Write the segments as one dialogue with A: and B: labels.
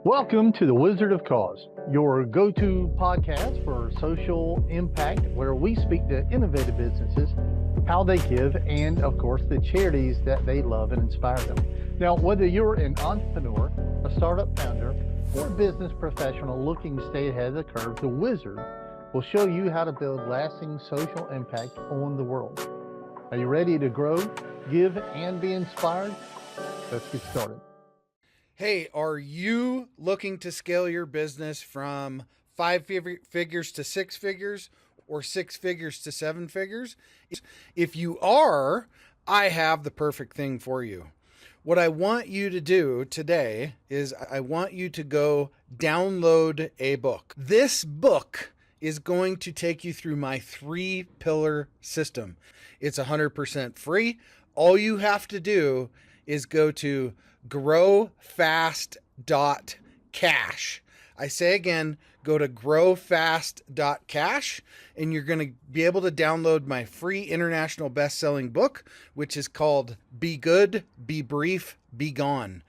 A: Welcome to the Wizard of Cause, your go-to podcast for social impact, where we speak to innovative businesses, how they give, and of course, the charities that they love and inspire them. Now, whether you're an entrepreneur, a startup founder, or a business professional looking to stay ahead of the curve, the Wizard will show you how to build lasting social impact on the world. Are you ready to grow, give, and be inspired? Let's get started.
B: Hey, are you looking to scale your business from five figures to six figures or six figures to seven figures? If you are, I have the perfect thing for you. What I want you to do today is I want you to go download a book. This book is going to take you through my 3-pillar system. It's 100% free. All you have to do is go to growfast.cash. I say again, go to growfast.cash and you're going to be able to download my free international best-selling book, which is called Be Good, Be Brief, Be Gone.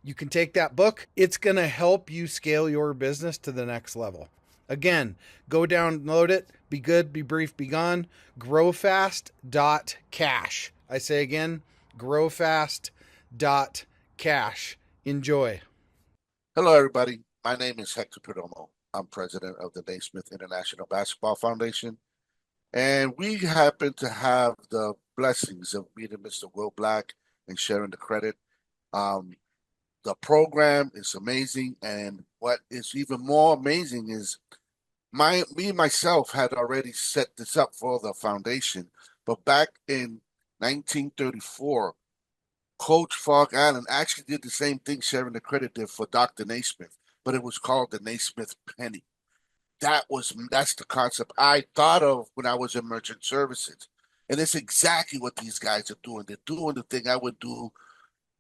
B: You can take that book. It's going to help you scale your business to the next level. Again, go download it. Be good, be brief, be gone. Growfast.cash. I say again, growfast.cash. Enjoy.
C: Hello, everybody. My name is Hector Perdomo. I'm president of the Naismith International Basketball Foundation. And we happen to have the blessings of meeting Mr. Will Black and sharing the credit. The program is amazing. And what is even more amazing is myself had already set this up for the foundation. But back in 1934, Coach Falk Allen actually did the same thing sharing the credit did for Dr. Naismith, but it was called the Naismith Penny. That's the concept I thought of when I was in merchant services. And it's exactly what these guys are doing. They're doing the thing I would do,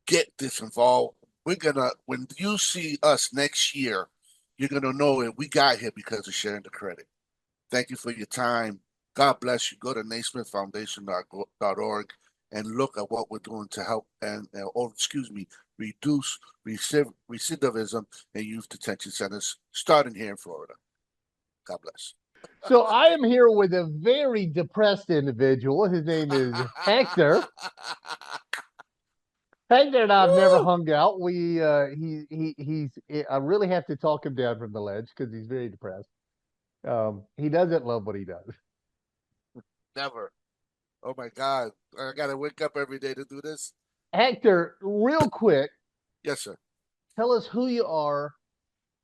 C: get this involved. When you see us next year, you're gonna know that we got here because of sharing the credit. Thank you for your time. God bless you. Go to naismithfoundation.org and look at what we're doing to help reduce recidivism in youth detention centers, starting here in Florida. God bless.
A: So I am here with a very depressed individual. His name is Hector. Hector and I've never hung out. He's. I really have to talk him down from the ledge because he's very depressed. He doesn't love what he does.
C: Never. Oh my God. I gotta wake up every day to do this.
A: Hector, real quick,
C: Yes, sir.
A: tell us who you are,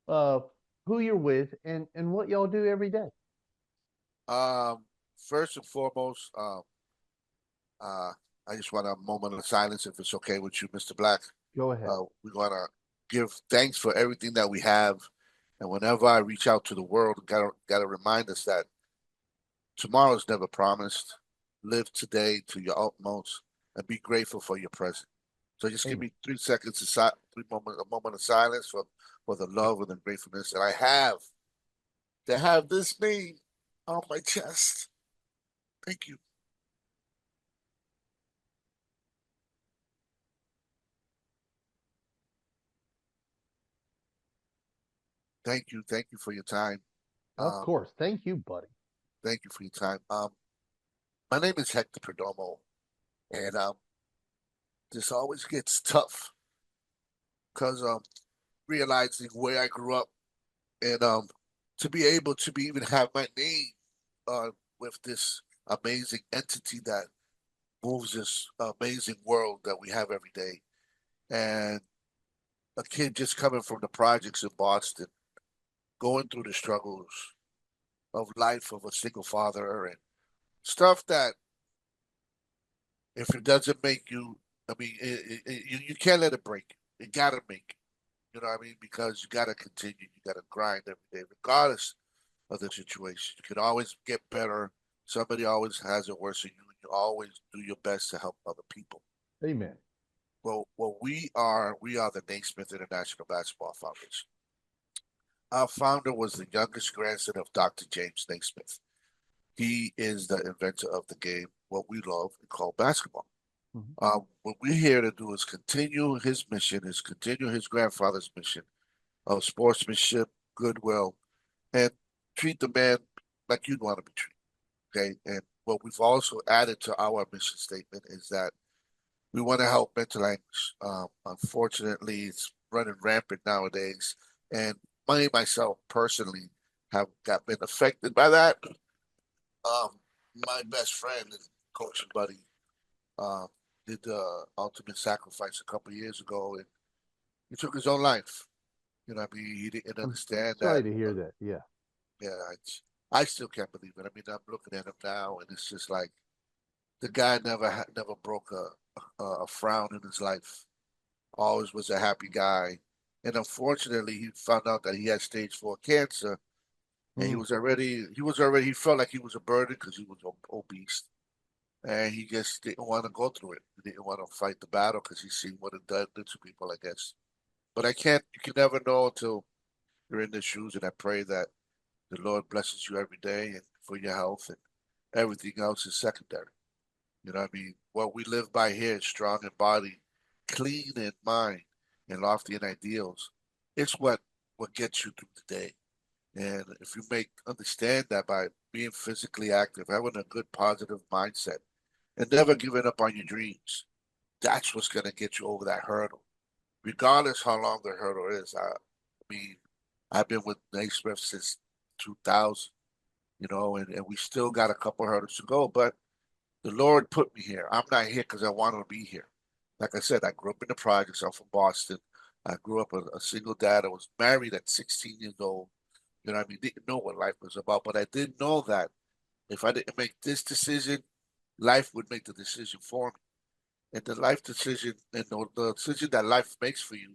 A: who you're with, and what y'all do every day.
C: First and foremost, I just want a moment of silence, if it's okay with you, Mr. Black.
A: Go ahead.
C: We want to give thanks for everything that we have, and whenever I reach out to the world, gotta remind us that tomorrow is never promised. Live today to your utmost, and be grateful for your present. So just give me 3 seconds, a moment of silence for the love and the gratefulness that I have to have this name on my chest. Thank you. Thank you for your time.
A: Of course. Thank you, buddy.
C: Thank you for your time. My name is Hector Perdomo, and this always gets tough because realizing where I grew up and to be able to even have my name with this amazing entity that moves this amazing world that we have every day, and a kid just coming from the projects in Boston, going through the struggles of life of a single father and stuff that if it doesn't make you, I mean, you can't let it break. You gotta make it. You know what I mean? Because you gotta continue. You gotta grind every day, regardless of the situation. You can always get better. Somebody always has it worse than you. And you always do your best to help other people.
A: Amen.
C: Well, we are the Naismith International Basketball Foundation. Our founder was the youngest grandson of Dr. James Naismith. He is the inventor of the game, what we love and call basketball. What we're here to do is continue his mission, is continue his grandfather's mission, of sportsmanship, goodwill, and treat the man like you'd want to be treated. Okay. And what we've also added to our mission statement is that we want to help mental anguish. Unfortunately, it's running rampant nowadays, and myself personally have been affected by that. Um, my best friend and coaching buddy um, did the ultimate sacrifice a couple of years ago, and he took his own life. You know, what I mean, he didn't
A: I'm
C: understand
A: sorry
C: that.
A: to hear that. Yeah.
C: Yeah, I still can't believe it. I mean, I'm looking at him now, and it's just like the guy never broke a frown in his life. Always was a happy guy, and unfortunately, he found out that he had stage 4 cancer, and
A: Mm.
C: he felt like he was a burden because he was obese, and he just didn't want to go through it. He didn't want to fight the battle because he seen what it did to people, I guess. But you can never know until you're in their shoes, and I pray that the Lord blesses you every day and for your health, and everything else is secondary. You know what I mean? What we live by here is strong in body, clean in mind, and lofty in ideals. It's what gets you through the day. And if you understand that by being physically active, having a good positive mindset, and never giving up on your dreams, that's what's gonna get you over that hurdle. Regardless how long the hurdle is. I mean, I've been with Naismith since 2000, and we still got a couple hurdles to go, but the Lord put me here. I'm not here because I wanted to be here. Like I said, I grew up in the projects. I'm from Boston. I grew up a single dad. I was married at 16 years old. You know what I mean? Didn't know what life was about, but I did know that if I didn't make this decision, life would make the decision for me. And the life decision and the decision that life makes for you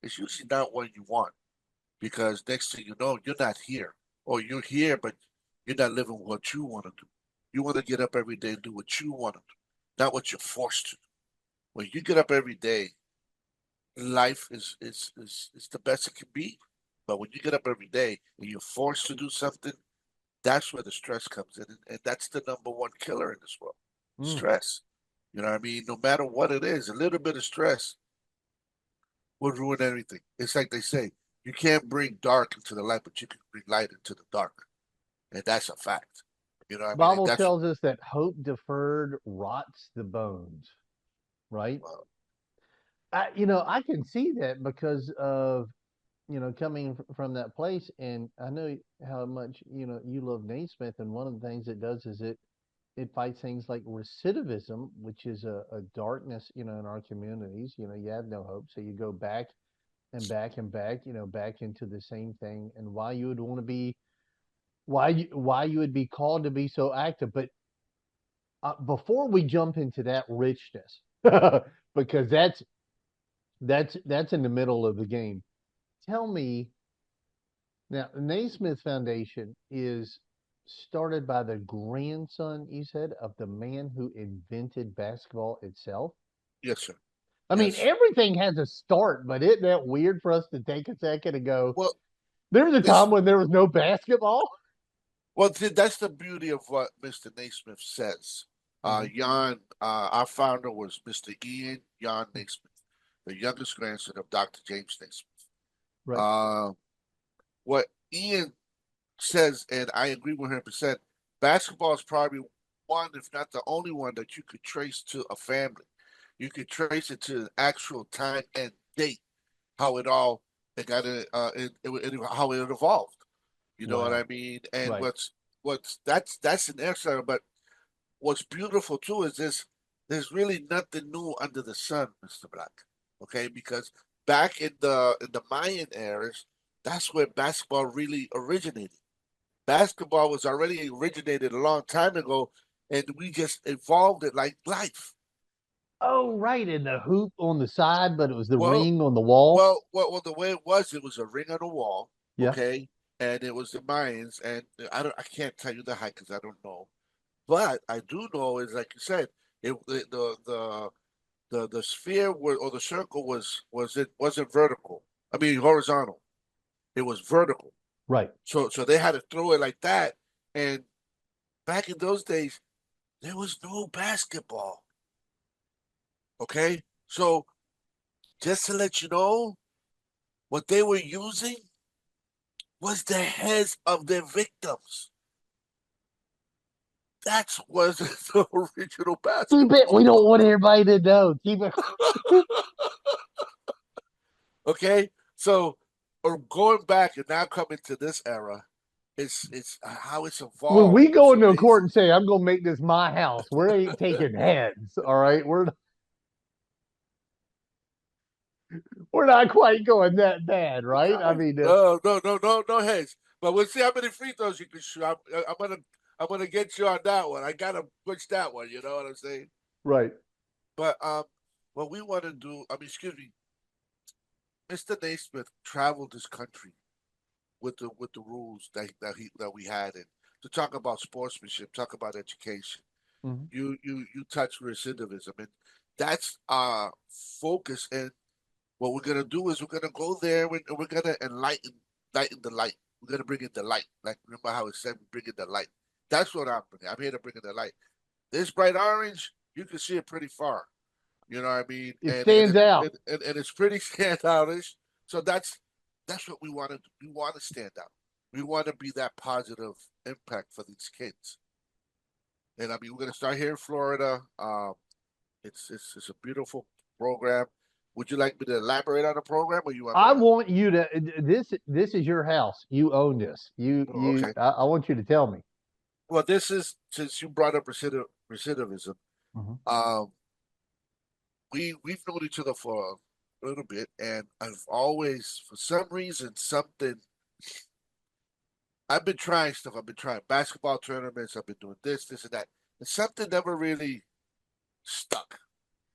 C: is usually not what you want because next thing you know, you're not here. Or you're here, but you're not living what you want to do. You want to get up every day and do what you want to do, not what you're forced to do. When you get up every day, life is the best it can be. But when you get up every day and you're forced to do something, that's where the stress comes in. And that's the number one killer in this world.
A: Mm.
C: Stress. You know what I mean? No matter what it is, a little bit of stress would ruin everything. It's like they say, you can't bring dark into the light, but you can bring light into the dark. And that's a fact. You know what I mean? And
A: Bible
C: that's
A: tells us that hope deferred rots the bones, right?
C: uh,
A: I can see that because of, coming from that place. And I know how much, you love Naismith. And one of the things it does is it fights things like recidivism, which is a darkness, in our communities. You have no hope. So you go back and back and back, back into the same thing. And why you would want to be, why you would be called to be so active. But before we jump into that richness, because that's in the middle of the game. Tell me now, the Naismith Foundation is started by the grandson, you said, of the man who invented basketball itself.
C: yes, sir.
A: I mean,
C: Yes.
A: everything has a start, but isn't that weird for us to take a second and go,
C: Well,
A: there was a
C: this
A: time when there was no basketball?
C: that's the beauty of what Mr. Naismith says.
A: Hmm.
C: Our founder was Mr. Jan Naismith, the youngest grandson of Dr. James Naismith.
A: Right.
C: Uh, what Ian says, and I agree 100%, basketball is probably one, if not the only one, that you could trace to a family. You could trace it to the actual time and date, how it all it got how it evolved. You know what I
A: Wow.
C: mean? And
A: Right.
C: what's that's an extra, but what's beautiful too is there's really nothing new under the sun, Mr. Black. Okay, because back in the Mayan eras, that's where basketball really originated. Basketball was already originated a long time ago, and we just evolved it like life.
A: Oh, right. And the hoop on the side, but it was the
C: Well,
A: ring on the wall.
C: the way it was a ring on the wall,
A: Yeah.
C: okay, and it was the Mayans, and I can't tell you the height because I don't know, but I do know is like you said, the sphere or the circle wasn't vertical. I mean horizontal. It was vertical.
A: Right.
C: So they had to throw it like that, and back in those days there was no basketball. Okay, so just to let you know, What they were using was the heads of their victims. That was the original
A: Keep it. We
C: basketball.
A: don't want everybody to know. Keep it.
C: Okay, so or going back and now coming to this era, it's how it's
A: When
C: evolved.
A: we
C: It's
A: go into a court
C: amazing.
A: and say, "I'm going to make this my house," we ain't taking heads. All right, we're not quite going that bad, right? I mean,
C: No heads. But we'll see how many free throws you can shoot. I'm gonna get you on that one. I gotta push that one. You know what I'm saying?
A: right.
C: But what we want to do. I mean, excuse me, Mr. Naismith traveled this country with the rules that we had and to talk about sportsmanship, talk about education.
A: Mhm.
C: You touch recidivism, and that's our focus. And what we're gonna do is we're gonna go there and we're gonna lighten the light. We're gonna bring in the light. Like remember how it said, bring in the light. That's what I'm bringing. I'm here to bring in the light. This bright orange, you can see it pretty far. You know what I mean?
A: It stands out.
C: And it's pretty standoutish. So that's what we want to do. We want to stand out. We want to be that positive impact for these kids. And I mean, we're gonna start here in Florida. It's a beautiful program. Would you like me to elaborate on the program, or you want me
A: I
C: to?
A: want you to. This is your house. You own this.
C: Oh, okay.
A: I want you to tell me.
C: Well, this is since you brought up recidivism.
A: Mhm.
C: Um, we've known each other for a little bit, and I've always, for some reason, something. I've been trying stuff. I've been trying basketball tournaments. I've been doing this, and that, and something never really stuck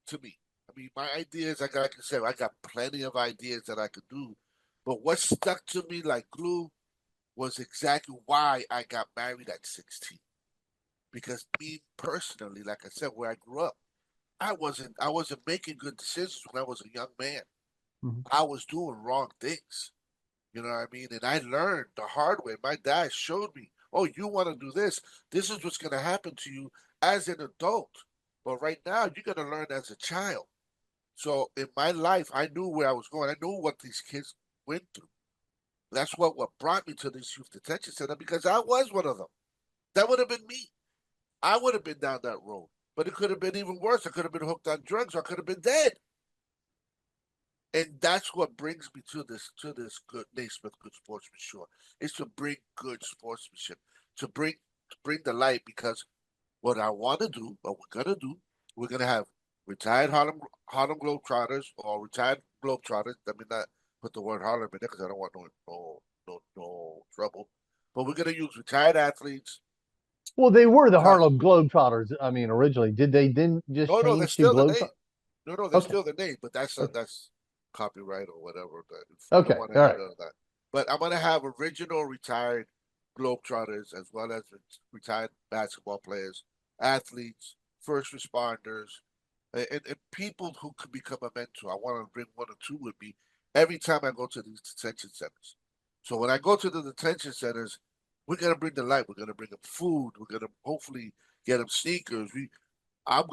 C: to me. I mean, my ideas, like I said, I got plenty of ideas that I could do, but what stuck to me like glue was exactly why I got married at 16. Because me personally, like I said, where I grew up, I wasn't making good decisions when I was a young man.
A: Mhm.
C: I was doing wrong things. You know what I mean? And I learned the hard way. My dad showed me, oh, you want to do this. This is what's going to happen to you as an adult. But right now, you're going to learn as a child. So in my life, I knew where I was going. I knew what these kids went through. That's what brought me to this youth detention center because I was one of them. That would have been me. I would have been down that road. But it could have been even worse. I could have been hooked on drugs. Or I could have been dead. And that's what brings me to this good Naismith good sportsmanship is to bring good sportsmanship, to bring the light because what I want to do, what we're gonna do, we're gonna have retired Harlem Globetrotters or retired Globetrotters. Let me not put the word Harlem in there because I don't want no trouble. But we're gonna use retired athletes.
A: Well, they were the
C: Retired,
A: Harlem Globetrotters. I mean, originally, did they then just
C: no, no, that's
A: change to
C: still the name.
A: Globetrotters?
C: No, that's
A: Okay,
C: still the name, but
A: okay,
C: that's copyright or whatever. We don't
A: okay.
C: want
A: All
C: any
A: right.
C: of that. But I'm gonna have original retired Globetrotters as well as retired basketball players, athletes, first responders, and people who could become a mentor. I want to bring one or two with me every time I go to these detention centers. So when I go to the detention centers, we're gonna bring the light. We're gonna bring them food. We're gonna hopefully get them sneakers. I'm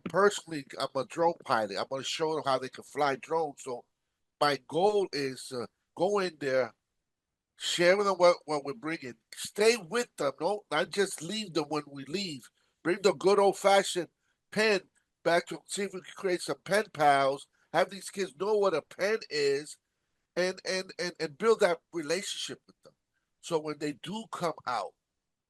C: personally, I'm a drone pilot. I'm gonna show them how they can fly drones. So my goal is to go in there, share with them what we're bringing, stay with them, no, not just leave them when we leave. Bring the good old fashioned pen back to see if we can create some pen pals. Have these kids know what a pen is, and build that relationship with them. So when they do come out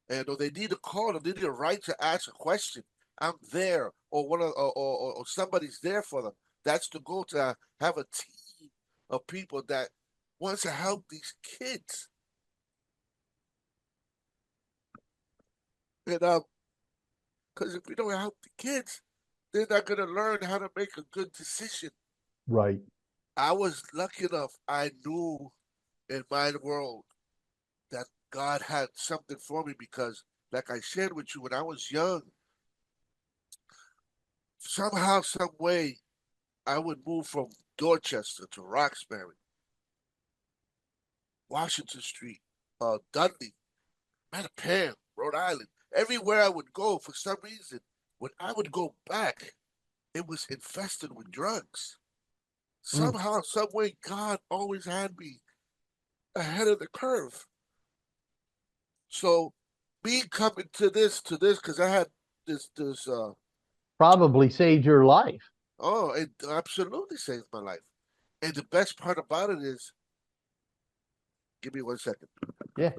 C: and or they need a call or they need a right to ask a question, I'm there, or or somebody's there for them. That's the goal to have a team of people that wants to help these kids. And because if we don't help the kids, they're not gonna learn how to make a good decision.
A: Right.
C: I was lucky enough. I knew in my world that God had something for me because, like I shared with you, when I was young, somehow, some way, I would move from Dorchester to Roxbury, Washington Street, Dudley, Mattapan, Rhode Island. Everywhere I would go, for some reason, when I would go back, it was infested with drugs. Somehow, some way, God always had me ahead of the curve. So me coming to this, because I had this.
A: Probably saved your life.
C: Oh, it absolutely saved my life. And the best part about it is, give me 1 second.
A: Yeah.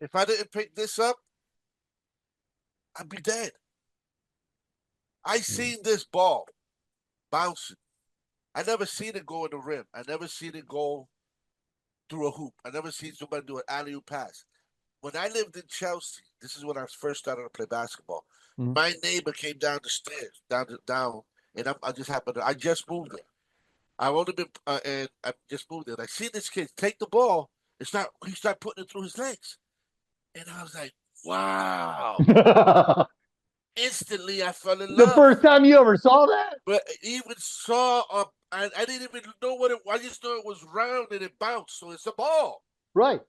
C: If I didn't pick this up, I'd be dead. I seen this ball bouncing. I never seen it go in the rim. I never seen it go through a hoop. I never seen somebody do an alley-oop pass. When I lived in Chelsea, this is when I first started to play basketball.
A: Mhm.
C: My neighbor came down the stairs, down, and I just happened to. I just moved there. I've only been, and I just moved there. I see this kid take the ball and he started putting it through his legs, and I was like, wow.
A: The
C: Instantly, I fell in love.
A: first time you ever saw that?
C: But I even saw I didn't even know what it was. I just know it was round and it bounced, so it's a ball.
A: Right.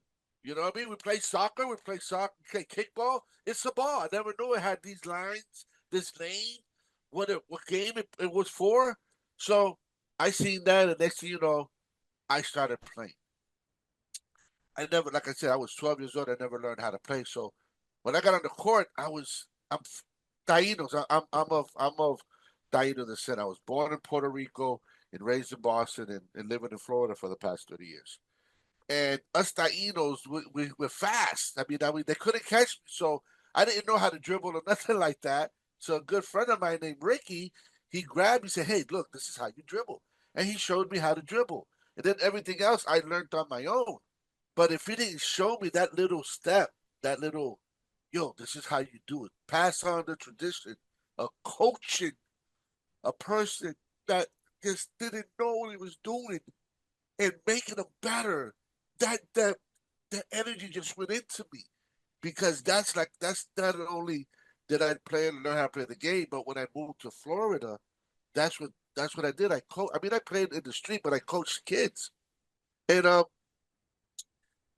C: You know what I mean? We play soccer, play kickball. It's a ball. I never knew it had these lines, this name, what game it was for. So I seen that, and next thing you know, I started playing. I never, like I said, I was 12 years old. I never learned how to play. So when I got on the court, I'm Taínos. I'm of Taíno descent. I was born in Puerto Rico and raised in Boston and living in Florida for the past 30 years. And us Taínos, we're fast. I mean, they couldn't catch me, so I didn't know how to dribble or nothing like that. So a good friend of mine named Ricky, he grabbed me and said, "Hey, look, this is how you dribble," and he showed me how to dribble. And then everything else I learned on my own. But if he didn't show me that little step, that little, yo, this is how you do it, pass on the tradition, a coaching, a person that just didn't know what he was doing and making them better, that energy just went into me because that's not only did I play and learn how to play the game, but when I moved to Florida, that's what I did. I mean, I played in the street, but I coached kids, and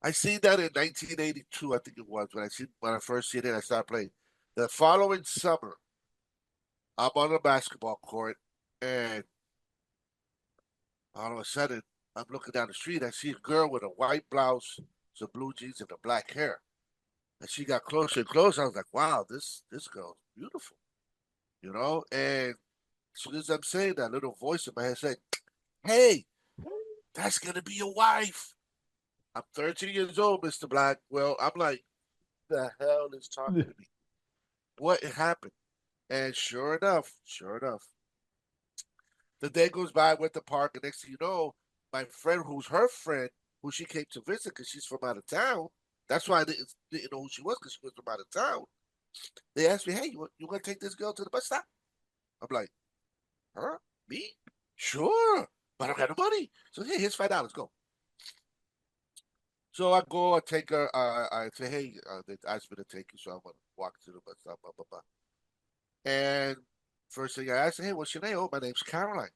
C: I seen that in 1982, I think it was when I first seen it. I started playing. The following summer, I'm on a basketball court, and all of a sudden, I'm looking down the street. I see a girl with a white blouse, some blue jeans, and a black hair. And she got closer and closer. I was like, "Wow, this girl's beautiful," you know. And as soon as I'm saying that, little voice in my head said, "Hey, that's gonna be your wife." I'm 13 years old, Mr. Black. Well, I'm like, "The hell is talking to me? What happened?" And sure enough, the day goes by. I went to the park, and next thing you know, my friend, who's her friend, who she came to visit because she's from out of town. That's why I didn't know who she was because she was from out of town. They asked me, "Hey, you want to take this girl to the bus stop?" I'm like, "Her? Me? Sure, but I don't have no money." So hey, here's $5. Go. So I go, I take her. I say, "Hey, they asked me to take you, so I'm gonna walk to the bus stop." Blah blah blah. And first thing I asked, "Hey, what's your name?" "Oh, my name's Caroline."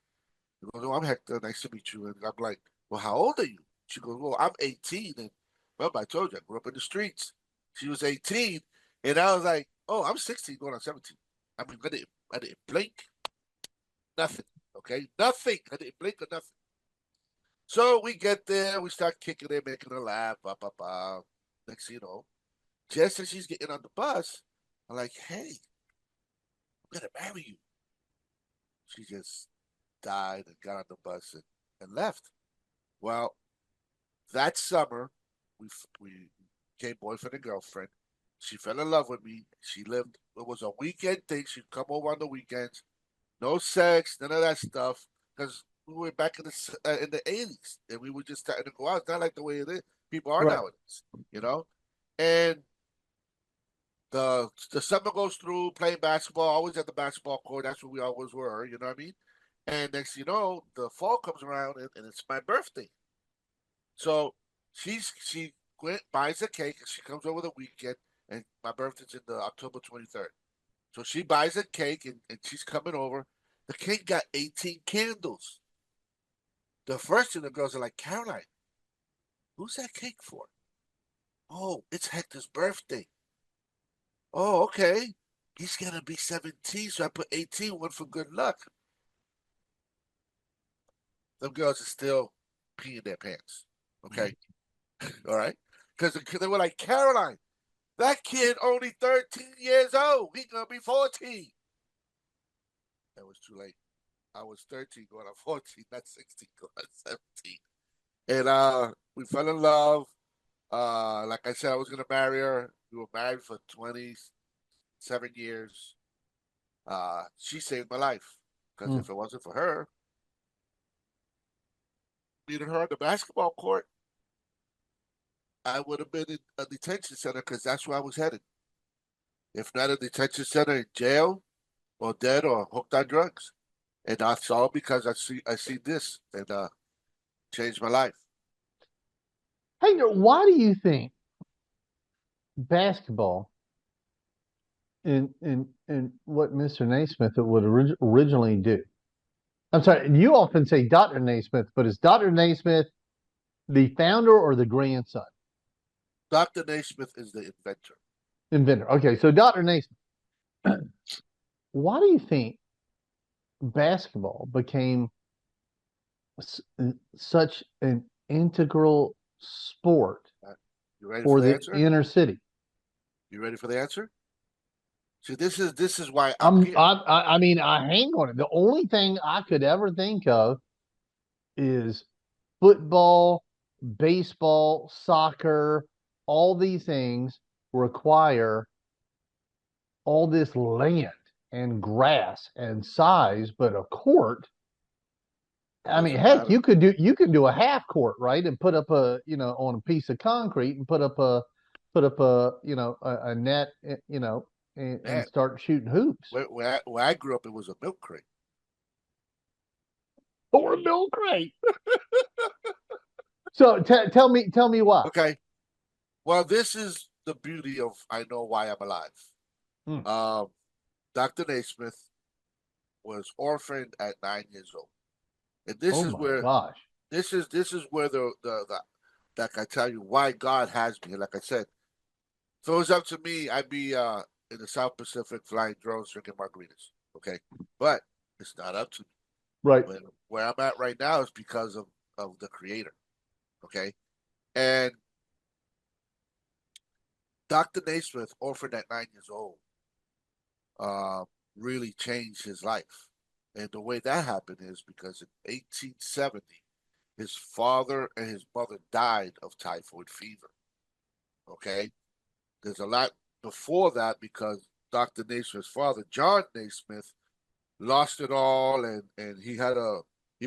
C: She goes, "Oh, I'm Hector. Nice to meet you." And I'm like, "Well, how old are you?" She goes, "Well, I'm 18." And well, I told you, I grew up in the streets. She was 18. And I was like, "Oh, I'm 16 going on 17." I mean, I didn't blink. Nothing. Okay? Nothing. I didn't blink or nothing. So we get there, we start kicking it, making her laugh, blah, blah, blah. Next thing you know, just as she's getting on the bus, I'm like, "Hey, I'm gonna marry you." She just died and got on the bus and left. Well, that summer, we became boyfriend and girlfriend. She fell in love with me. She lived. It was a weekend thing. She'd come over on the weekends. No sex, none of that stuff. Because we were back in the 80s, and we were just starting to go out. It's not like the way it is. People are
A: Right.
C: nowadays, you know. And the summer goes through playing basketball. Always at the basketball court. That's where we always were. You know what I mean? And next, you know, the fall comes around, and it's my birthday. So she went buys a cake and she comes over the weekend and my birthday's in the October 23rd. So she buys a cake and she's coming over. The cake got 18 candles. The first thing the girls are like, Caroline, who's that cake for? Oh, it's Hector's birthday. Oh, okay. He's gonna be 17, so I put 18, one for good luck. Them girls are still peeing their pants. Okay. All right. Because they were like, Caroline, that kid only 13 years old. He's gonna be 14. That was too late. I was 13 going on 14, not 16 going on 17. And we fell in love. Like I said, I was gonna marry her. We were married for 27 years. She saved my life. Because if it wasn't for her, meeting her on the basketball court, I would have been in a detention center because that's where I was headed. If not a detention center, in jail or dead or hooked on drugs. And that's all because I see this and changed my life.
A: Hey, why do you think basketball and what Mr. Naismith would originally do? I'm sorry, you often say Dr. Naismith, but is Dr. Naismith the founder or the grandson?
C: Dr. Naismith is the inventor.
A: Inventor. Okay, so Dr. Naismith, why do you think basketball became such an integral sport
C: You ready
A: for
C: for the
A: the
C: answer?
A: inner city?
C: You ready for the answer? See, this is why I'm here.
A: I mean, I hang on it. The only thing I could ever think of is football, baseball, soccer, all these things require all this land and grass and size, but a court. I mean,
C: Doesn't
A: heck,
C: matter.
A: you can do a half court, right? And put up a, on a piece of concrete and put up a, a net, and
C: Man,
A: start shooting hoops.
C: where I grew up, it was a milk crate.
A: Or a milk crate. So tell me why.
C: Okay. Well, this is the beauty of I know why I'm alive.
A: Hmm.
C: Dr. Naismith was orphaned at 9 years old, and
A: Oh my gosh.
C: this is where the like I tell you why God has me. Like I said, if it was up to me, I'd be in the South Pacific flying drones, drinking margaritas. Okay, but it's not up to me.
A: Right.
C: Where I'm at right now is because of the Creator. Okay, and Dr. Naismith, orphaned at 9 years old, uh, really changed his life. And the way that happened is because in 1870, his father and his mother died of typhoid fever. Okay, there's a lot before that because Dr. Naismith's father, John Naismith, lost it all, and he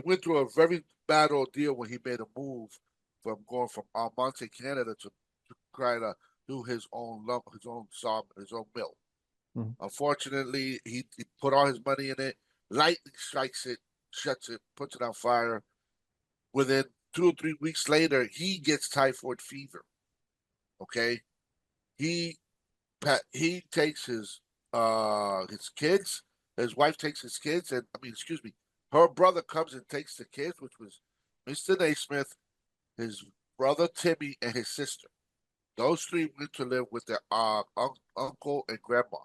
C: went through a very bad ordeal when he made a move from going from Almonte, Canada, to try to do his own his own mill.
A: Mm-hmm.
C: Unfortunately, he put all his money in it. Lightning strikes it, shuts it, puts it on fire. Within 2 or 3 weeks later, he gets typhoid fever. Okay, he he takes his kids. His wife takes his kids, and I mean, excuse me, her brother comes and takes the kids, which was Mr. Naismith, his brother Timmy, and his sister. Those three went to live with their uncle and grandma.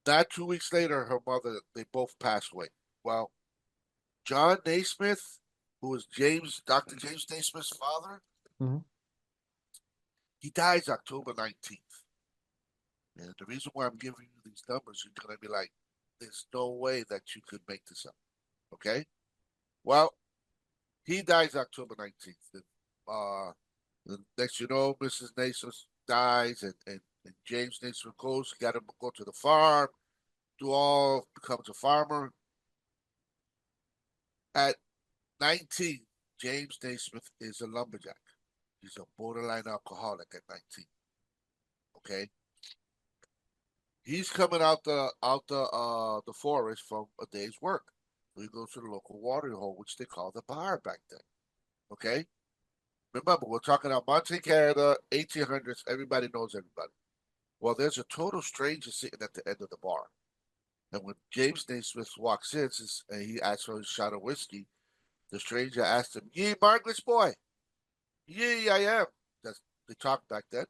C: Not 2 weeks later, her mother, they both passed away. Well, John Naismith, who was Dr. James Naismith's father,
A: Mm-hmm.
C: he dies October 19th. And the reason why I'm giving you these numbers, you're going to be like, there's no way that you could make this up. Okay? Well, he dies October 19th. The next you know, Mrs. Naismith dies, and James Naismith goes, got him to go to the farm, becomes a farmer. At 19, James Naismith is a lumberjack. He's a borderline alcoholic at 19. Okay? He's coming out the forest from a day's work. So he goes to the local watering hole, which they call the bar back then. Okay? Remember, we're talking about Monte, Canada, 1800s. Everybody knows everybody. Well, there's a total stranger sitting at the end of the bar. And when James Naismith walks in and he asks for his shot of whiskey, the stranger asked him, "Ye Margaret's boy?" "Yea, I am." That's they talked back then.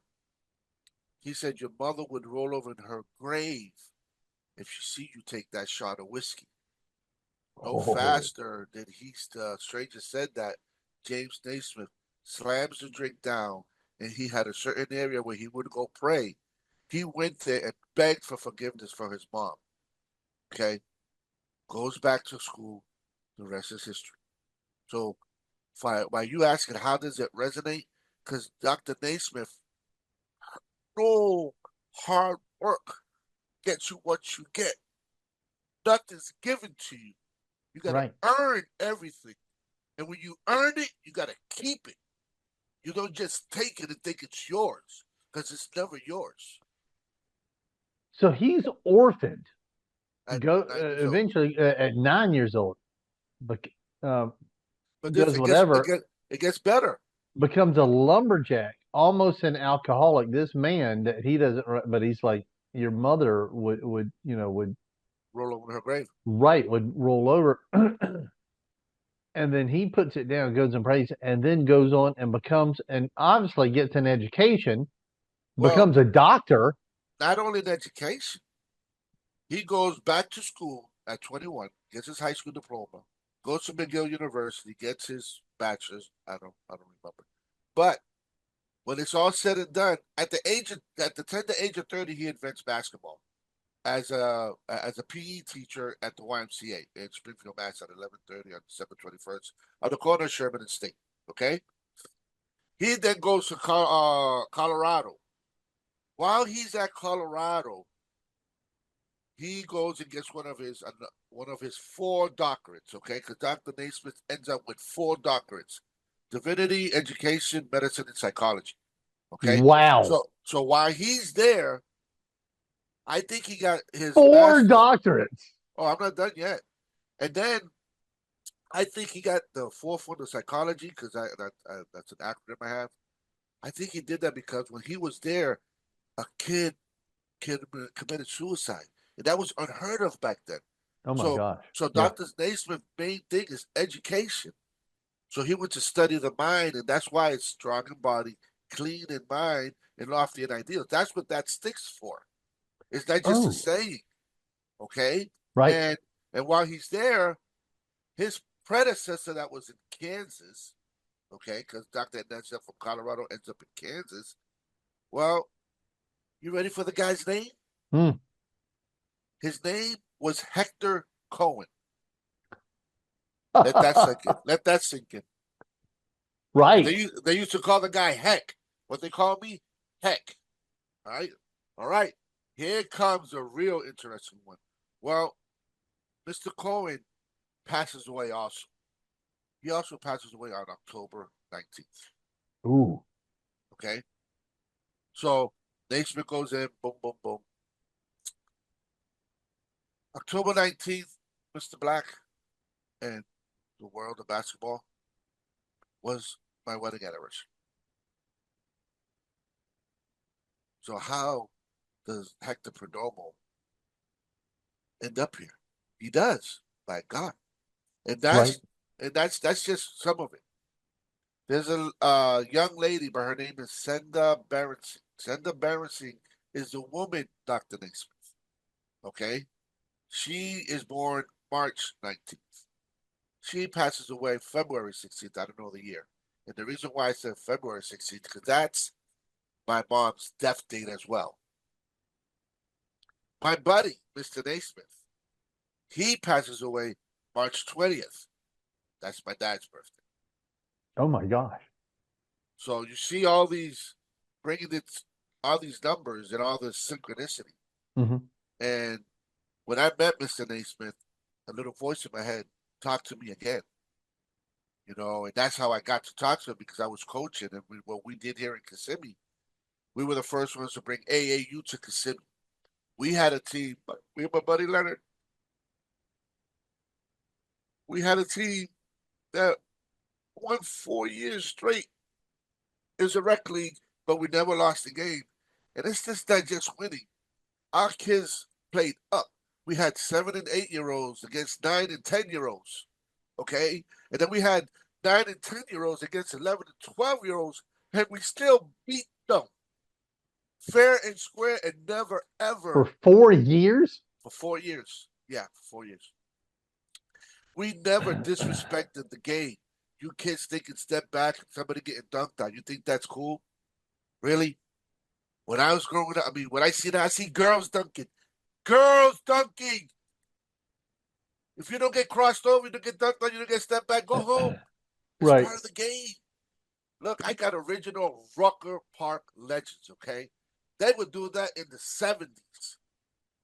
C: He said, "Your mother would roll over in her grave if she see you take that shot of whiskey." No
A: Oh,
C: faster than the stranger said that, James Naismith slams the drink down, and he had a certain area where he would go pray. He went there and begged for forgiveness for his mom. Okay, goes back to school. The rest is history. So, while you asking how does it resonate, because Dr. Naismith, no hard work gets you what you get. Nothing's given to you. You got to
A: right.
C: earn everything. And when you earn it, you got to keep it. You don't just take it and think it's yours because it's never yours.
A: So he's orphaned.
C: At
A: Go
C: 9 years old.
A: eventually at 9 years old, but uh,
C: But this
A: does whatever,
C: it gets better.
A: becomes a lumberjack, almost an alcoholic. This man that he doesn't, but he's like your mother would would
C: Roll over in her grave.
A: would roll over, and then he puts it down, goes and prays, and then goes on and becomes and obviously gets an education,
C: Well,
A: becomes a doctor.
C: not only in education, he goes back to school at 21, gets his high school diploma, goes to McGill University, gets his bachelor's. I don't remember. But when it's all said and done, at the tender age of 30, he invents basketball as a PE teacher at the YMCA in Springfield, Mass. At 11:30 on December 21st on the corner of Sherman and State. Okay, he then goes to Colorado. While he's at Colorado, he goes and gets one of his four doctorates. Okay, because Dr. Naismith ends up with four doctorates: divinity, education, medicine, and psychology. Okay,
A: Wow,
C: so while he's there, I think he got his
A: four
C: master's.
A: doctorates.
C: Oh, I'm not done yet. And then I think he got the fourth one of psychology because that's an acronym I have. I think he did that because when he was there, a kid committed suicide, and that was unheard of back then.
A: Oh my
C: So
A: gosh.
C: so
A: Yeah.
C: Dr. Naismith's main thing is education. So he went to study the mind, and that's why it's strong in body, clean in mind, and lofty in ideals. That's what that sticks for. It's not just a
A: Oh,
C: saying, okay?
A: right.
C: And and while he's there, his predecessor that was in Kansas, okay, because Dr. Ednetzel from Colorado ends up in Kansas. Well, you ready for the guy's name?
A: Hmm.
C: His name was Hector Cohen. Let that sink in. Let that sink in. And
A: Right.
C: they used to call the guy Heck. What they call me? Heck. All right. All right. Here comes a real interesting one. Well, Mr. Cohen passes away also. He also passes away on October 19th.
A: Ooh.
C: Okay. So Naismith goes in, boom, boom, boom. October 19th, Mr. Black and the world of basketball was my wedding anniversary. So how does Hector Perdomo end up here? He does, by God. And
A: Right.
C: that's just some of it. There's a young lady, but her name is Senda Berenson. Senda Berenson is the woman, Dr. Naismith. Okay? She is born March 19th. She passes away February 16th. I don't know the year. And the reason why I said February 16th, because that's my mom's death date as well. My buddy, Mr. Naismith, he passes away March 20th. That's my dad's birthday.
A: Oh my gosh.
C: So you see all these bringing it, all these numbers and all this synchronicity.
A: Hmm.
C: And when I met Mr. Naismith, a little voice in my head talked to me again. And that's how I got to talk to him because I was coaching, and what we did here in Kissimmee, we were the first ones to bring AAU to Kissimmee. We had a team, me and my buddy Leonard, we had a team that won 4 years straight. It was a rec league, but we never lost a game. And it's just not just winning. Our kids played up. We had 7 and 8-year-olds against 9 and 10-year-olds. Okay, and then we had 9 and 10-year-olds against 11 and 12-year-olds, and we still beat them fair and square, and never
A: For
C: ever
A: 4 years?
C: for 4 years. Yeah, for 4 years. We never disrespected the game. You kids thinking step back and somebody getting dunked on. You think that's cool? Really? When I was growing up, I mean, when I see that, I see girls dunking. Girls dunking. If you don't get crossed over, you don't get dunked on, you don't get stepped back, go home. It's
A: Right.
C: part of the game. Look, I got original Rucker Park legends, okay? They would do that in the 70s.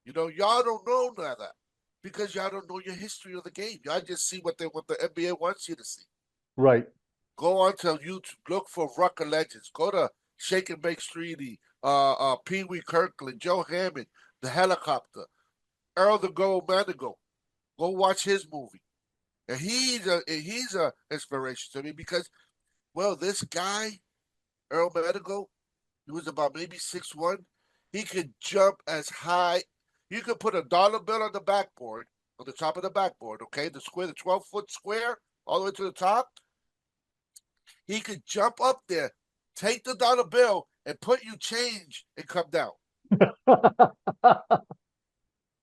C: You know, y'all don't know none of that because y'all don't know your history of the game. Y'all just see what the NBA wants you to see.
A: Right.
C: Go onto YouTube, look for Rucker legends. Go to Shake and Bake Streety, Pee Wee Kirkland, Joe Hammond, The Helicopter, Earl the Gold Manigo. Go watch his movie. And he's a inspiration to me because, well, this guy, Earl Manigo, he was about maybe 6'1". He could jump as high. You could put a dollar bill on the backboard, on the top of the backboard, okay? The square, the 12-foot square, all the way to the top. He could jump up there, take the dollar bill, and put you change and come down. That's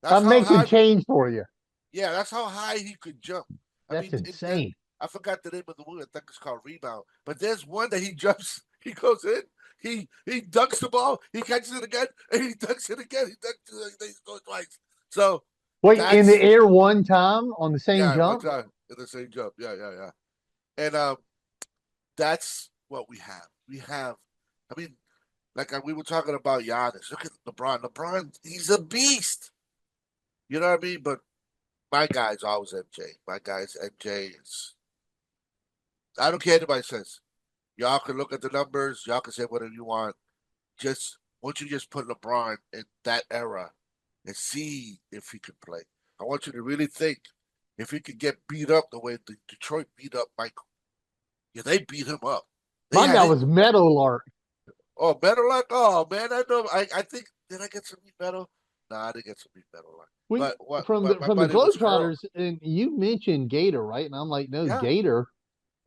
A: I'm
C: how
A: making
C: high.
A: change for you.
C: Yeah, that's how high he could jump. I
A: That's
C: mean,
A: insane.
C: I forgot the name of the movie. I think it's called Rebound. But there's one that he jumps, he goes in, he dunks the ball, he catches it again, and he dunks it again. He dunks it, he goes twice. So
A: Wait, in the
C: that's
A: air one time on the same
C: yeah, one
A: jump?
C: time in the same jump. Yeah, yeah, yeah. And that's what we have. We have, I mean, like we were talking about Giannis. Look at LeBron. LeBron, he's a beast. You know what I mean? But my guy's always MJ. My guy's MJ is. I don't care what anybody says. Y'all can look at the numbers. Y'all can say whatever you want. Just once you just put LeBron in that era and see if he can play. I want you to really think if he could get beat up the way the Detroit beat up Michael. Yeah, they beat him up. They
A: My
C: had
A: guy
C: it.
A: was Meadowlark.
C: Oh, Metal Lock. Oh man, I know. I think did I get some meat metal? Nah, I didn't get some meat metal.
A: We
C: But what?
A: from
C: But
A: the
C: my
A: from the
C: buddy was Curl.
A: Globetrotters, and you mentioned Gator, right? And I'm like, no,
C: Yeah.
A: Gator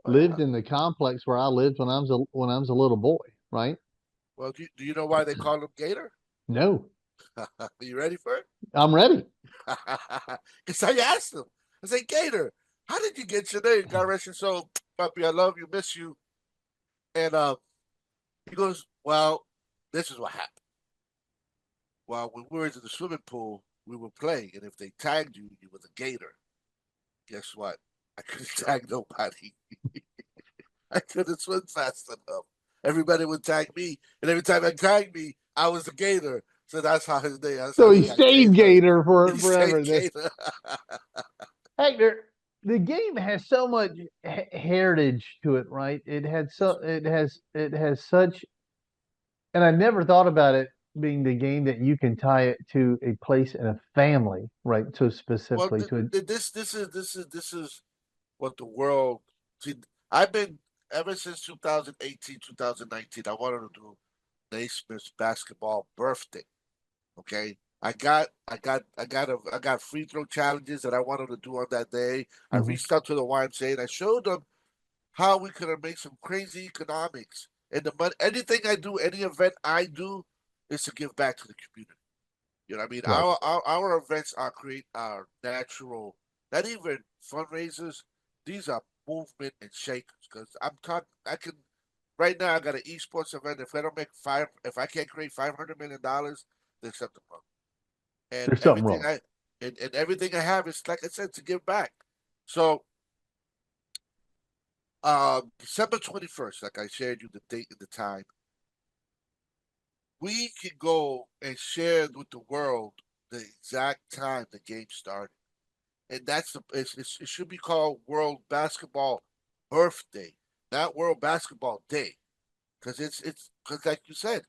C: Oh yeah.
A: lived in the complex where I lived when I was a little boy, right?
C: Well, do you know why they call him Gator?
A: No,
C: Are you ready for it?
A: I'm ready.
C: Because I asked him. I said, Gator, how did you get your name? God rest your soul, puppy. I love you, miss you. And he goes, well, this is what happened. Well, when we were in the swimming pool, we were playing, and if they tagged you, you were the Gator. Guess what? I couldn't tag nobody. I couldn't swim fast enough. Everybody would tag me, and every time they tagged me, I was the Gator. So that's how his name. That's
A: So
C: how he
A: he
C: got
A: stayed
C: Gator.
A: Gator for
C: He
A: forever.
C: stayed Gator.
A: Hector, the game has so much heritage to it, right? It has such, and I never thought about it being the game that you can tie it to a place in a family, right? So
C: Well,
A: specifically to it.
C: this is what the world. See, I've been ever since 2018, 2019. I wanted to do Naismith's basketball birthday. Okay, I got free throw challenges that I wanted to do on that day. I
A: Mhm.
C: reached out to the YMCA and I showed them how we could make some crazy economics. And the money, anything I do, any event I do, is to give back to the community. You know what I mean?
A: Right.
C: Our events are natural, not even fundraisers. These are movement and shakers. Because I'm talking, I can right now. I got an esports event. If I can't create $500 million, there's something wrong. And
A: There's something wrong.
C: and everything I have is like I said to give back. So December 21st, like I shared you the date and the time, we can go and share with the world the exact time the game started. And it should be called World Basketball Birthday, not World Basketball Day. Because because like you said,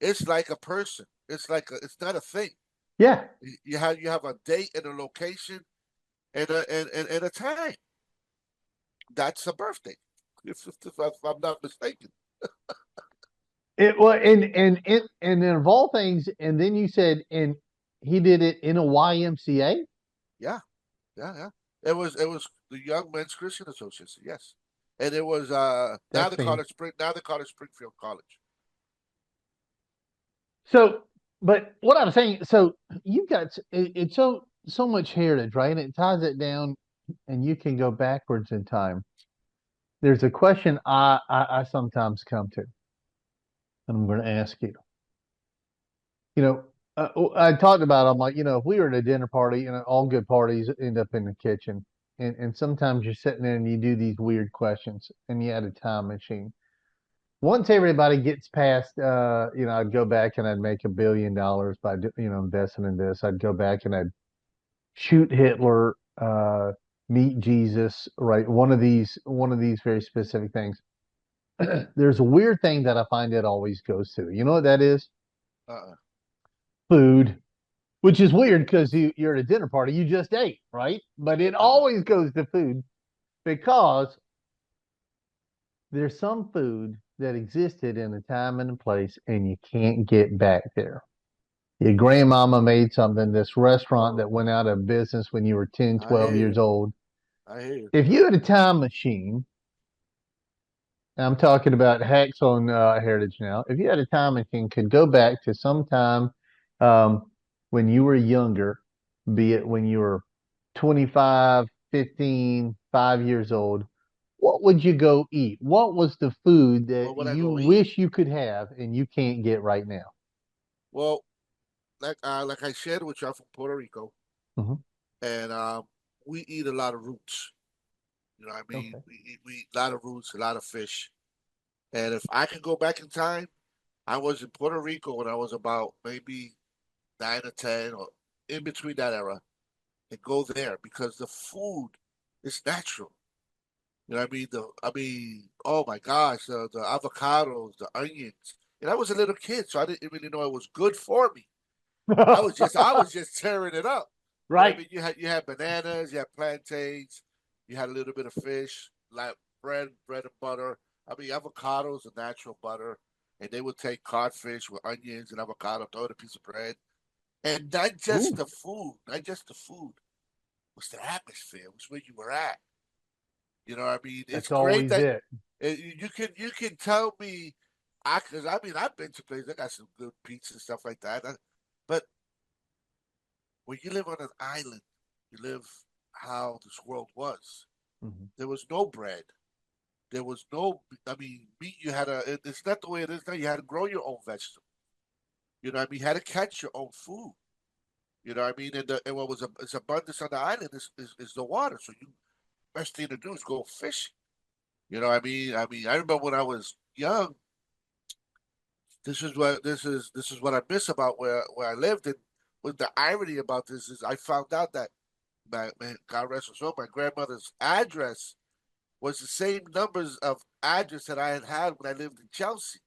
C: it's like a person. It's not a thing.
A: Yeah.
C: You have a date and a location and a time. That's a birthday. If I'm not mistaken.
A: It well, and of all things, and then you said he did it in a YMCA.
C: Yeah, yeah. It was the Young Men's Christian Association. Yes, and it was now
A: That's
C: they call
A: fan.
C: it Springfield College.
A: So, but what I'm saying, so you've got it's so much heritage, right? And it ties it down, and you can go backwards in time. There's a question I sometimes come to, and I'm going to ask you. You know, I talked about, I'm like, if we were at a dinner party, and all good parties end up in the kitchen, and sometimes you're sitting there and you do these weird questions, and you had a time machine. Once everybody gets past, I'd go back and I'd make $1 billion by, investing in this. I'd go back and I'd shoot Hitler, meet Jesus, right? One of these very specific things. There's a weird thing that I find it always goes to. You know what that is?
C: Uh-uh.
A: Food, which is weird because you're at a dinner party, you just ate, right? But it
C: Uh-huh.
A: always goes to food because there's some food that existed in a time and a place, and you can't get back there. Your grandmama made something, this restaurant that
C: Oh,
A: went out of business when you were 10,
C: I
A: 12
C: hear
A: years
C: you.
A: old.
C: I hear you.
A: If you had a time machine, I'm talking about hacks on heritage now. If you had a time machine, could go back to some time when you were younger, be it when you were 25, 15, 5 years old, what would you go eat? What was the food that
C: What would I
A: you
C: go eat?
A: wish you could have and you can't get right now?
C: Well, like I shared with you, I'm from Puerto Rico,
A: Hmm.
C: and we eat a lot of roots. You know what I mean?
A: Okay.
C: We eat a lot of roots, a lot of fish. And if I could go back in time, I was in Puerto Rico when I was about maybe 9 or 10 or in between that era and go there because the food is natural. You know what I mean? Oh my gosh, the avocados, the onions. And I was a little kid, so I didn't really know it was good for me. I was just tearing it up. You know what I
A: Right.
C: mean? You had bananas, you had plantains, you had a little bit of fish, like bread and butter. I mean, avocados are natural butter, and they would take codfish with onions and avocado, throw in a piece of bread, and not just
A: Ooh,
C: the food, not just the food, was the atmosphere, was where you were at. You know what I mean? It's
A: that's
C: great
A: always
C: that
A: it.
C: you can tell me, because I mean I've been to places that got some good pizza and stuff like that, but when you live on an island, you live how this world was.
A: Hmm.
C: There was no bread. There was no, I mean, meat. It's not the way it is now. You had to grow your own vegetables. You know what I mean? You had to catch your own food. You know what I mean? And what was is abundance on the island is the water. So you best thing to do is go fishing. You know what I mean? I remember when I was young. This is what I miss about where I lived. And with the irony about this is I found out that God rest her soul, my grandmother's address was the same numbers of address that I had when I lived in Chelsea.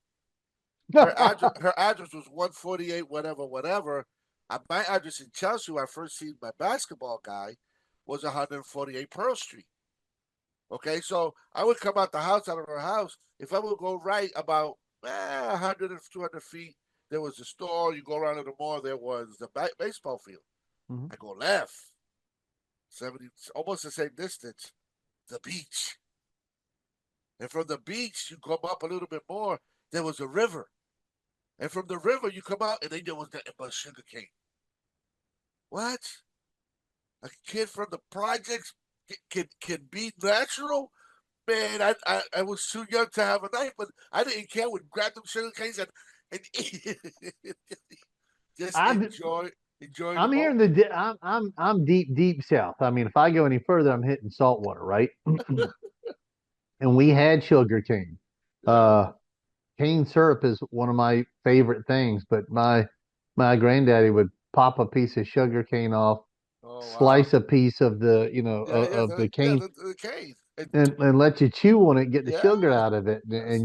C: Her address was 148, whatever, whatever. My address in Chelsea, where I first seen my basketball guy, was 148 Pearl Street. Okay, so I would come out of her house. If I would go right about 100 or 200 feet, there was a store. You go around to the mall, there was the baseball field.
A: Hmm.
C: I go left, 70, almost the same distance, the beach. And from the beach, you come up a little bit more, there was a river. And from the river, you come out, and then there was nothing but sugar cane. What? A kid from the projects can be natural? Man, I was too young to have a knife, but I didn't care. I would grab them sugar canes and just
A: I
C: enjoy the
A: I'm here in
C: moment.
A: I'm deep deep south. I mean, if I go any further, I'm hitting saltwater, right? And we had sugar cane.
C: Uh,
A: Uh, Cane syrup is one of my favorite things, but my granddaddy would pop a piece of sugar cane off,
C: oh wow.
A: slice a piece of the
C: Yeah, yeah,
A: of the cane,
C: the cane.
A: and let you chew on it, get the sugar
C: Yeah,
A: out of it,
C: that's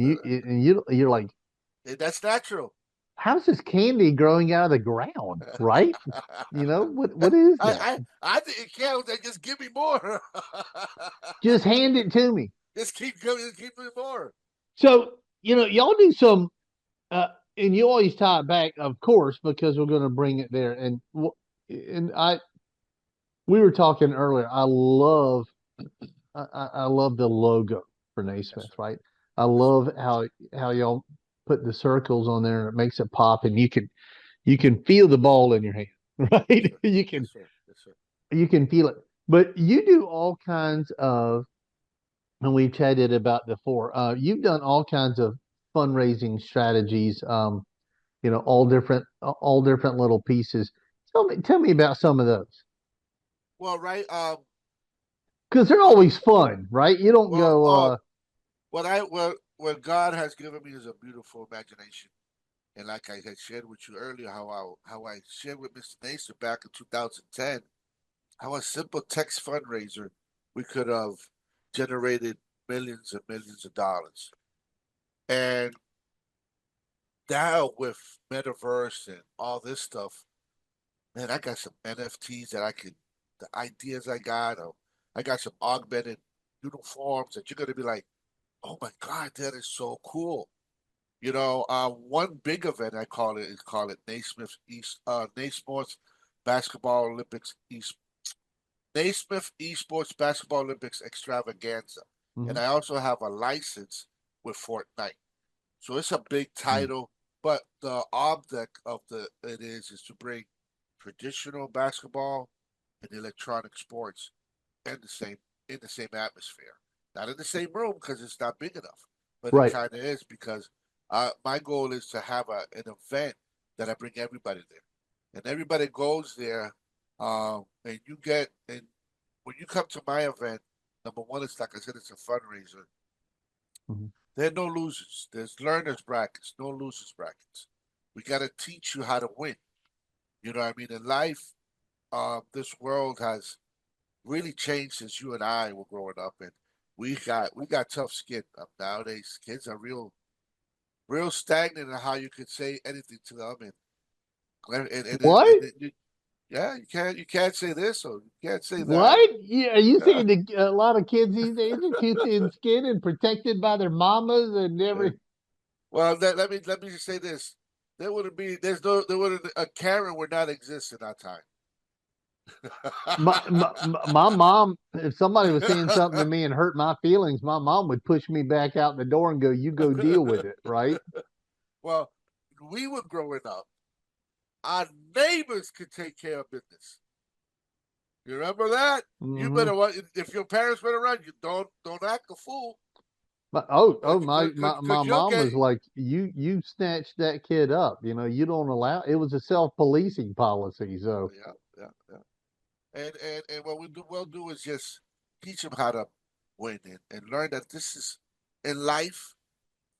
A: you're like,
C: that's natural.
A: how's this candy growing out of the ground, right? What is that?
C: I didn't care. They just give me more.
A: Just hand it to me.
C: Just keep coming. Just keep me more.
A: So, y'all do some, and you always tie it back, of course, because we're going to bring it there. And and we were talking earlier. I love the logo for
C: Yes,
A: Naismith,
C: sir.
A: right? I
C: Yes, sir.
A: love how y'all put the circles on there and it makes it pop, and you can feel the ball in your hand,
C: Yes,
A: right?
C: sir.
A: You
C: Yes,
A: can
C: sir. Yes, sir.
A: you can feel it. But you do all kinds of, and we've chatted about before. You've done all kinds of fundraising strategies. All different little pieces. Tell me about some of those
C: Well, right.
A: because they're
C: Uh,
A: always fun, right? You don't
C: well,
A: go,
C: what God has given me is a beautiful imagination, and like I had shared with you earlier, how I shared with Mr. Nason back in 2010, how a simple text fundraiser we could have generated millions and millions of dollars, and now with metaverse and all this stuff, man, I got some NFTs that the ideas I got some augmented uniforms that you're gonna be like, oh my God, that is so cool. One big event I call it is call it Naismith Basketball Olympics East Naismith Esports Basketball Olympics Extravaganza, and
A: Mhm.
C: I also have a license with Fortnite. So it's a big title, but the object of the it is to bring traditional basketball and electronic sports in the same atmosphere. Not in the same room because it's not big enough, but it
A: Right.
C: kind of is because my goal is to have an event that I bring everybody there, and everybody goes there, and when you come to my event, number one, it's like I said, it's a fundraiser.
A: Mhm.
C: There are no losers. There's learners brackets, no losers brackets. We got to teach you how to win. You know what I mean? In life, this world has really changed since you and I were growing up, and we got tough skin. Nowadays. Kids are real stagnant in how you could say anything to them,
A: What?
C: yeah, you can't say this or you can't say that.
A: What? Yeah, are you
C: Yeah,
A: saying a lot of kids these days are too thin skinned and protected by their mamas and
C: yeah.
A: every?
C: Well, let me just say this: there wouldn't a Karen would not exist in our time.
A: My mom, if somebody was saying something to me and hurt my feelings, my mom would push me back out the door and go, "You go deal with it," right?
C: Well, we were growing up. Our neighbors could take care of business. You remember that? You
A: Hmm.
C: better what if your parents went around, you don't act a fool,
A: Oh,
C: cause,
A: my,
C: cause,
A: my
C: 'cause
A: my
C: you'll
A: mom
C: get
A: was like, you snatched that kid up. You don't allow. It was a self-policing policy. So,
C: yeah, yeah, yeah. And what we'll do is just teach them how to win and learn that this is in life.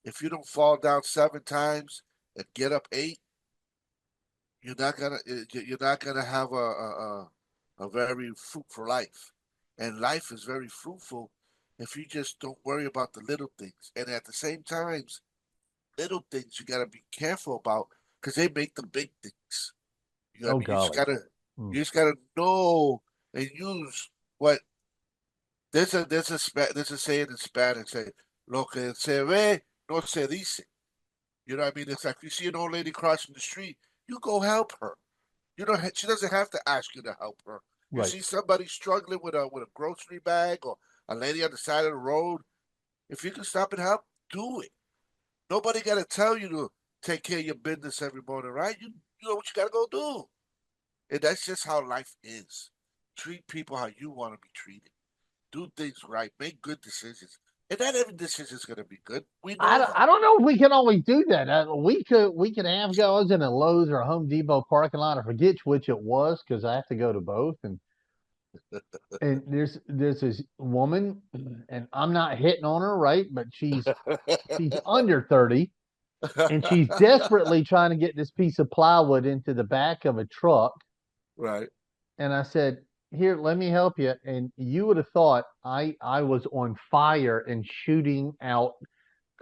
C: If you don't fall down 7 times and get up 8, you're not gonna have a very fruitful life. And life is very fruitful if you just don't worry about the little things. And at the same times, little things you gotta be careful about because they make the big things. You know what
A: oh
C: I mean? You just
A: golly.
C: gotta
A: Mm.
C: you just gotta know and use what there's a saying in Spanish say lo que se ve no se dice. You know what I mean? It's like you see an old lady crossing the street, you go help her. She doesn't have to ask you to help her. You
A: Right.
C: see somebody struggling with a grocery bag or a lady on the side of the road. If you can stop and help, do it. Nobody got to tell you to take care of your business every morning, right? You know what you got to go do, and that's just how life is. Treat people how you want to be treated. Do things right. Make good decisions. And not every decision is going to be good. We
A: I
C: know
A: don't,
C: that.
A: I don't know if we can always do that. We could have guys in a Lowe's or a Home Depot parking lot. I forget which it was because I have to go to both. And there's this woman, and I'm not hitting on her, right? But she's under 30, and she's desperately trying to get this piece of plywood into the back of a truck.
C: Right.
A: And I said, "Here, let me help you." And you would have thought I was on fire and shooting out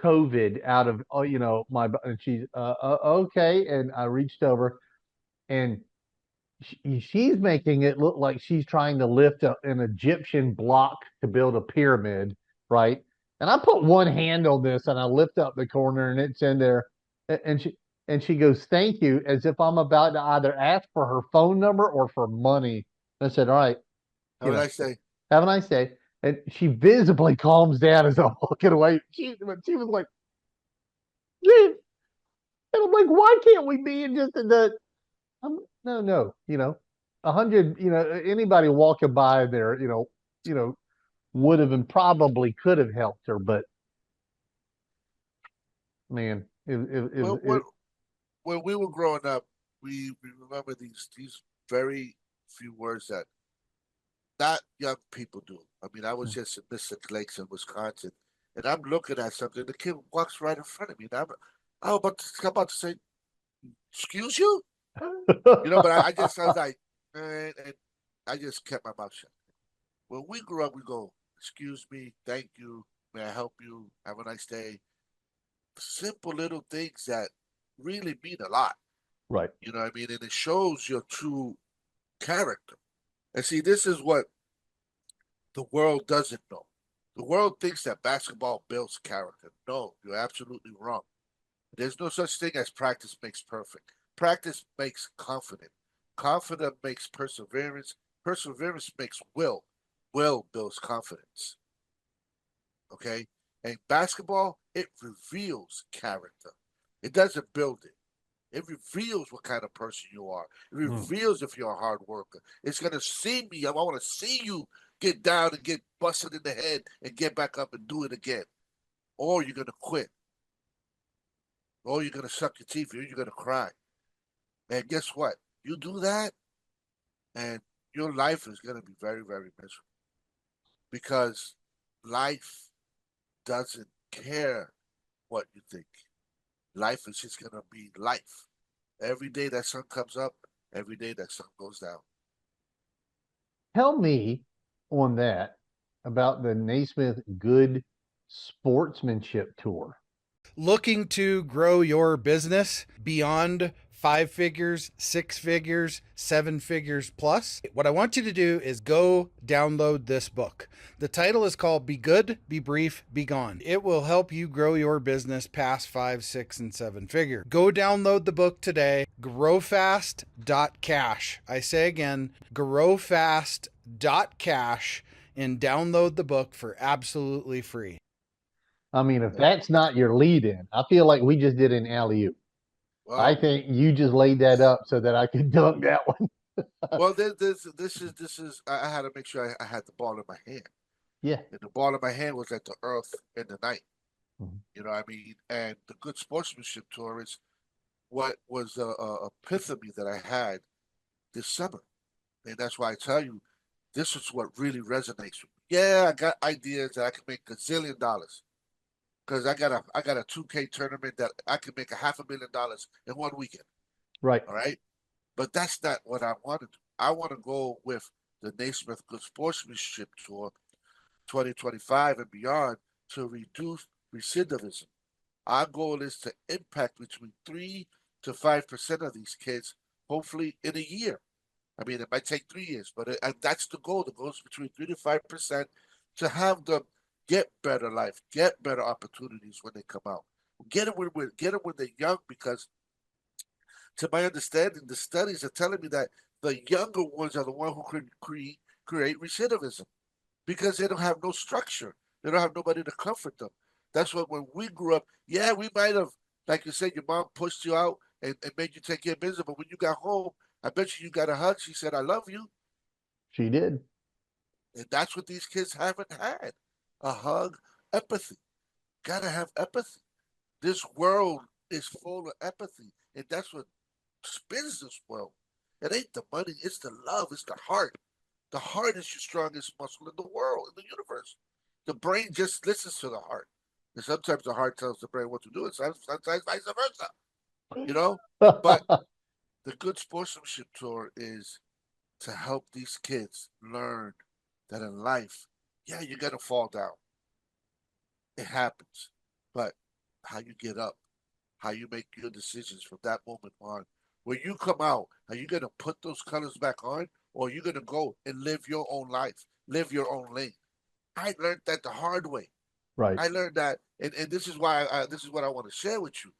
A: COVID out of, my. And she's okay. And I reached over, and she's making it look like she's trying to lift an Egyptian block to build a pyramid, right? And I put one hand on this and I lift up the corner and it's in there, and And she goes, "Thank you," as if I'm about to either ask for her phone number or for money. I said, "All right,
C: How would I say?
A: have a nice day." And she visibly calms down as I'm walking away. She was like, "Dude," and I'm like, "Why can't we be in just the?" No, no, 100. Anybody walking by there, would have and probably could have helped her, but man,
C: Well, when we were growing up, we remember these very few words that not young people do. I mean, I was just in Mystic Lakes in Wisconsin, and I'm looking at something. The kid walks right in front of me, and I'm about to say, "Excuse you," but I was like, and I just kept my mouth shut. When we grew up, we go, "Excuse me, thank you, may I help you, have a nice day." Simple little things that really mean a lot.
A: Right.
C: You know what I mean? And it shows your true character. And see, this is what the world doesn't know. The world thinks that basketball builds character. No, you're absolutely wrong. There's no such thing as practice makes perfect. Practice makes confident. Confidence makes perseverance. Perseverance makes will. Will builds confidence. Okay? And basketball, it reveals character. It doesn't build it. It reveals what kind of person you are. It
A: Mm.
C: reveals if you're a hard worker. It's gonna see me. I want to see you get down and get busted in the head and get back up and do it again. Or you're gonna quit. Or you're gonna suck your teeth. Or you're gonna cry. And guess what? You do that, and your life is gonna be very, very miserable because life doesn't care what you think. Life is just gonna be life. Every day that sun comes up, every day that sun goes down.
A: Tell me on that about the Naismith Good Sportsmanship Tour.
B: Looking to grow your business beyond 5 figures, 6 figures, 7 figures plus, what I want you to do is go download this book. The title is called Be Good, Be Brief, Be Gone. It will help you grow your business past 5, 6, and 7 figure. Go download the book today. Growfast.cash. I say again, growfast.cash, and download the book for absolutely free.
A: I mean, if that's not your lead in, I feel like we just did an alley oop. I
C: Well,
A: think you just laid that up so that I could dunk that one.
C: well, this is. I had to make sure I had the ball in my hand,
A: Yeah.
C: and the ball in my hand was at the earth in the night.
A: Mhm.
C: You know what I mean? And the good sportsmanship tour is what was a epiphany that I had this summer, and that's why I tell you, this is what really resonates with me. Yeah, I got ideas that I can make $1 zillion because I got a 2K tournament that I can make $500,000 in one weekend.
A: Right.
C: All right. But that's not what I want to do. I want to go with the Naismith Good Sportsmanship Tour 2025 and beyond to reduce recidivism. Our goal is to impact between 3 to 5% of these kids, hopefully in a year. I mean, it might take 3 years, but that's the goal. The goal is between 3 to 5% to have them get better life, get better opportunities when they come out. Get them when they're young because to my understanding, the studies are telling me that the younger ones are the ones who could create recidivism because they don't have no structure. They don't have nobody to comfort them. That's what when we grew up, yeah, we might have, like you said, your mom pushed you out and made you take care of business. But when you got home, I bet you got a hug. She said, "I love you,"
A: She did.
C: and that's what these kids haven't had: a hug, empathy. Gotta have empathy. This world is full of empathy, and that's what spins this world. It ain't the money, it's the love, it's the heart. The heart is your strongest muscle in the world, in the universe. The brain just listens to the heart. And sometimes the heart tells the brain what to do, and sometimes vice versa. You know? But the good sportsmanship tour is to help these kids learn that in life, yeah, you're gonna fall down. It happens. But how you get up, how you make your decisions from that moment on. When you come out, are you going to put those colors back on or are you going to go and live your own life, live your own lane? I learned that the hard way.
A: Right.
C: I learned that, and this is why this is what I want to share with you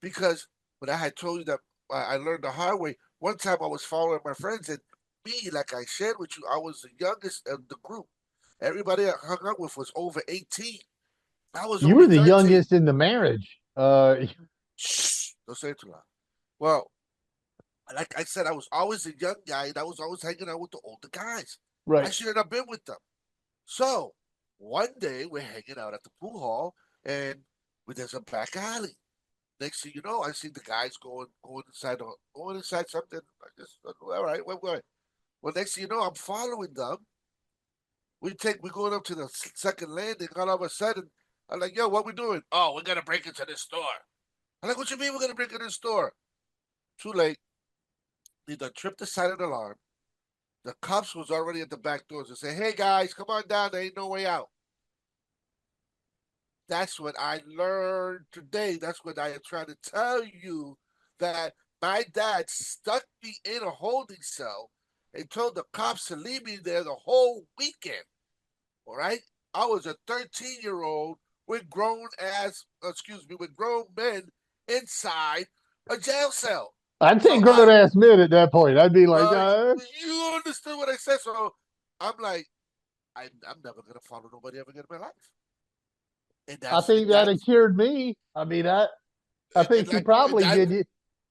C: because But I had told you that I learned the hard way. One time I was following my friends, and me, like I shared with you, I was the youngest of the group. Everybody I hung out with was over 18. I was
A: You
C: only
A: were the
C: 13.
A: youngest in the marriage.
C: Shh, don't say it too loud. Well, like I said, I was always a young guy, and I was always hanging out with the older guys. I
A: Right.
C: shouldn't have been with them. So one day we're hanging out at the pool hall, and there's a back alley. Next thing you know, I see the guys going inside something. I just all right, we're going. Well, next thing you know, I'm following them. We're going up to the second landing. All of a sudden, I'm like, yo, what we doing? Oh, we're gonna break into this store. I'm like, what you mean we're gonna break into this store? Too late. They done tripped the silent alarm. The cops was already at the back doors and say, hey guys, come on down. There ain't no way out. That's what I learned today. That's what I am trying to tell you, that my dad stuck me in a holding cell and told the cops to leave me there the whole weekend. All right? I was a 13-year-old with with grown men inside a jail cell.
A: I'd say
C: So
A: grown ass men at that point. I'd be like,
C: you understood what I said. So I'm like, I'm never gonna follow nobody ever again in my life. And
A: I
C: that's and
A: think that had
C: that's
A: cured me. I mean, I
C: and
A: think he
C: like and
A: probably
C: that
A: did you.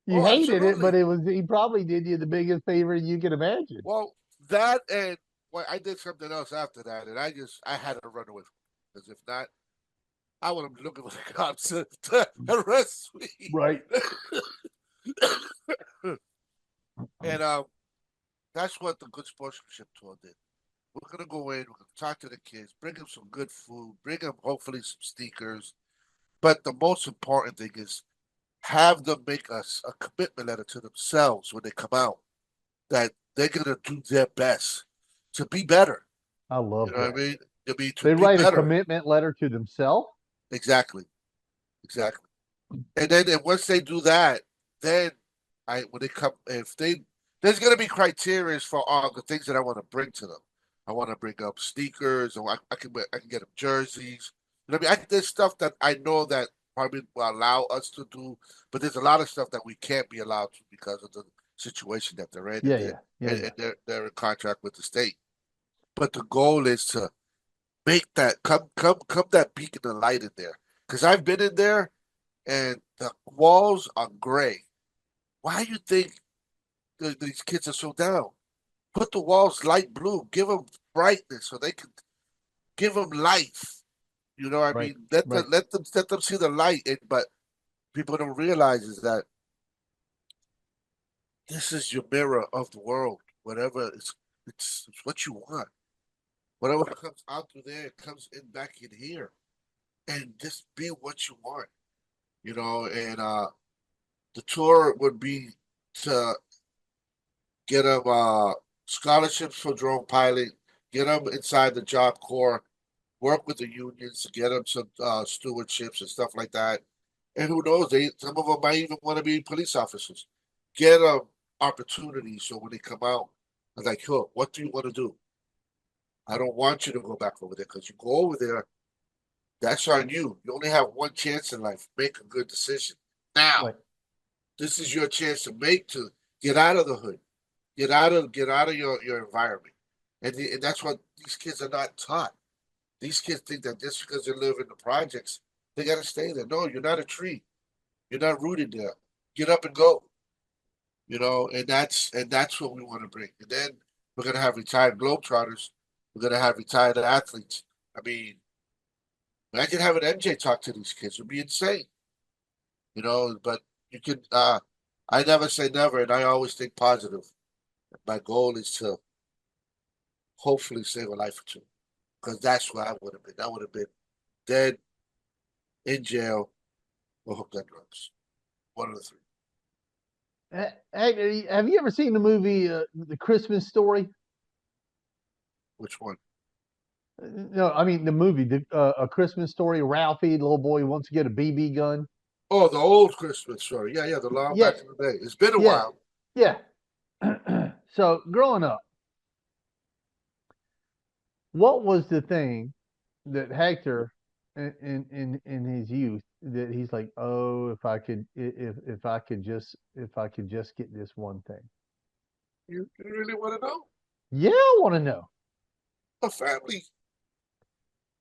A: You
C: oh,
A: hated it, but
C: absolutely.
A: he probably did you the biggest favor you could imagine.
C: Well, that and well, I did something else after that, and I had to run away from it, because if not, I would have been looking for the cops to arrest me.
A: Right.
C: And that's what the good sportsmanship tour did. We're gonna go in, we're gonna talk to the kids, bring them some good food, bring them hopefully some sneakers. But the most important thing is have them make us a commitment letter to themselves when they come out, that they're gonna do their best to be better.
A: I
C: You
A: love
C: know what I
A: that.
C: mean? To
A: They
C: be
A: write a
C: better.
A: commitment letter to themselves.
C: Exactly. Exactly. And then once they do that, then I when they come if they there's gonna be criteria for all the things that I want to bring to them. I want to bring up sneakers, or I can get them jerseys. You know what I mean? There's stuff that I know that probably will allow us to do, but there's a lot of stuff that we can't be allowed to because of the situation that they're in,
A: Yeah, yeah, yeah,
C: and
A: yeah.
C: they're in contract with the state. But the goal is to make that come that beacon of light in there. Because I've been in there and the walls are gray. Why do you think these kids are so down? Put the walls light blue. Give them brightness so they can give them life. You know what I
A: Right,
C: mean?
A: right.
C: Let them see the light. But people don't realize is that this is your mirror of the world. Whatever it's what you want. Whatever comes out through there, it comes in back in here, and just be what you want. You know, and the tour would be to get them scholarships for drone pilot, get them inside the Job Corps, work with the unions to get them some stewardships and stuff like that. And who knows? Some of them might even want to be police officers. Get them opportunities so when they come out, I'm like, "Yo, what do you want to do? I don't want you to go back over there, because you go over there, that's on you. You only have one chance in life. Make a good decision now.
A: Right.
C: This is your chance to get out of the hood, get out of your environment, and that's what these kids are not taught. These kids think that just because they live in the projects, they got to stay there. No, you're not a tree. You're not rooted there. Get up and go. You know, and that's what we want to bring. And then we're gonna have retired globetrotters. We're gonna have retired athletes. I mean, imagine having MJ talk to these kids. It would be insane. You know, but you can. I never say never, and I always think positive. My goal is to hopefully save a life or two, because that's where I would have been. I would have been dead, in jail, or hooked on drugs. One of the three.
A: Hey, have you ever seen the movie The Christmas Story?
C: Which one?
A: No, I mean the movie, A Christmas Story. Ralphie, the little boy, wants to get a BB gun.
C: Oh, the old Christmas story. Yeah, yeah, the long
A: Yeah,
C: back in the day. It's been a
A: yeah,
C: while.
A: yeah. So growing up, what was the thing that Hector, in his youth, that he's like, oh, if I could just get this one thing.
C: You really want to know?
A: Yeah, I want to know.
C: A family.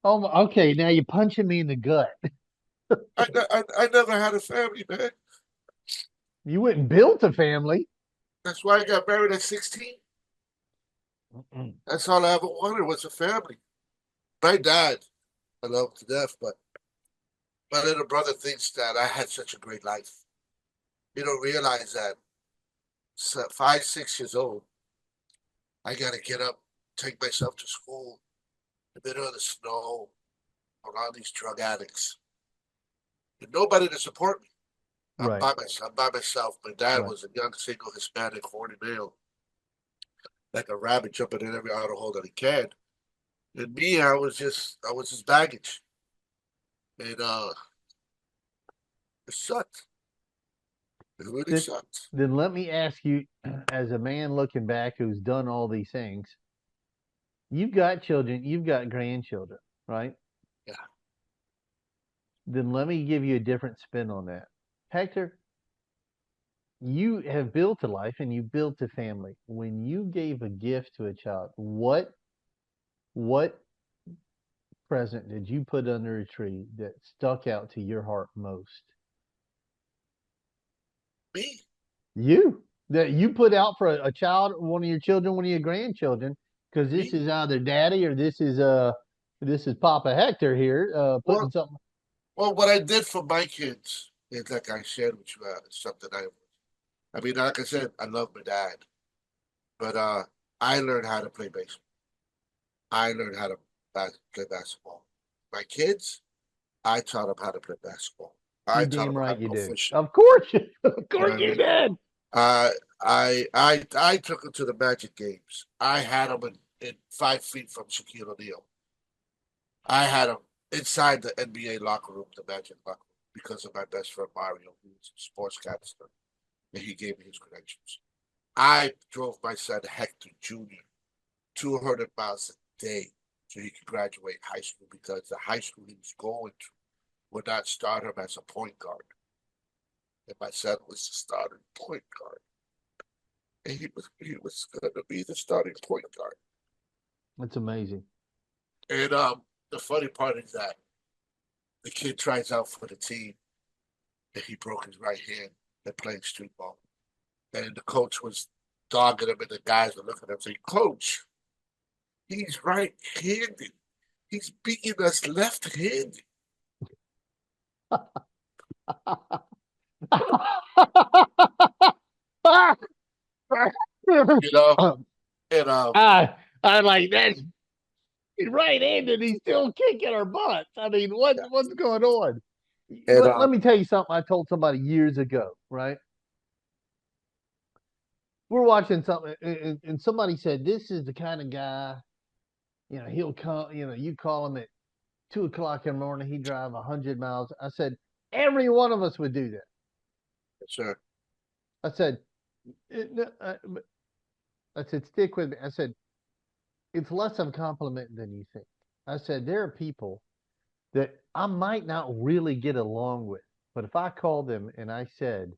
A: Oh, okay. Now you're punching me in the gut.
C: I never had a family, man.
A: You went and built a family.
C: That's why I got married at 16.
A: Mm-mm.
C: That's all I ever wanted was a family. My dad, I love him to death, but my little brother thinks that I had such a great life. You don't realize that 5, 6 years old, I got to get up, take myself to school in the middle of the snow around these drug addicts. With nobody to support me.
A: Right,
C: I'm by myself. My dad
A: right.
C: was a young single Hispanic horny male, like a rabbit jumping in every auto hole that he can. And me, I was his baggage. And it sucked. It really
A: Then,
C: sucked.
A: then let me ask you, as a man looking back who's done all these things, you've got children, you've got grandchildren, right?
C: Yeah.
A: Then let me give you a different spin on that. Hector, you have built a life and you built a family. When you gave a gift to a child, what present did you put under a tree that stuck out to your heart most?
C: Me,
A: You that you put out for a child, one of your children, one of your grandchildren, because this
C: me.
A: is either daddy or this is Papa Hector here, putting
C: Well,
A: something.
C: well, what I did for my kids is like I shared with you, something I mean, like I said, I love my dad, but I learned how to play baseball. I learned how to play basketball. My kids, I taught them how to play basketball.
A: You
C: I taught
A: damn
C: them how
A: right
C: to
A: you
C: go
A: do.
C: fishing.
A: Of course, of
C: You know
A: course
C: what I
A: you
C: mean?
A: did.
C: I took them to the Magic games. I had them in 5 feet from Shaquille O'Neal. I had them inside the NBA locker room, the Magic locker room, because of my best friend Mario, who was a sportscaster, and he gave me his credentials. I drove my son Hector Jr. 200 miles a day so he could graduate high school because the high school he was going to would not start him as a point guard. And my son was the starting point guard. And he was going to be the starting point guard.
A: That's amazing.
C: And the funny part is that the kid tries out for the team and he broke his right hand at playing street ball. And the coach was dogging him, and the guys were looking at him saying, Coach, he's right handed. He's beating us left handed. You know? And
A: I like that. He's right-handed. He's still kicking our butts. I mean,
C: yeah.
A: what's going on?
C: And
A: Let me tell you something I told somebody years ago, right? We're watching something, and somebody said, this is the kind of guy, he'll come, you call him at 2 o'clock in the morning, he drive 100 miles. I said, every one of us would do that.
C: sure.
A: I said, no, I said, stick with me. I said, it's less of a compliment than you think. I said, there are people that I might not really get along with, but if I called them and I said,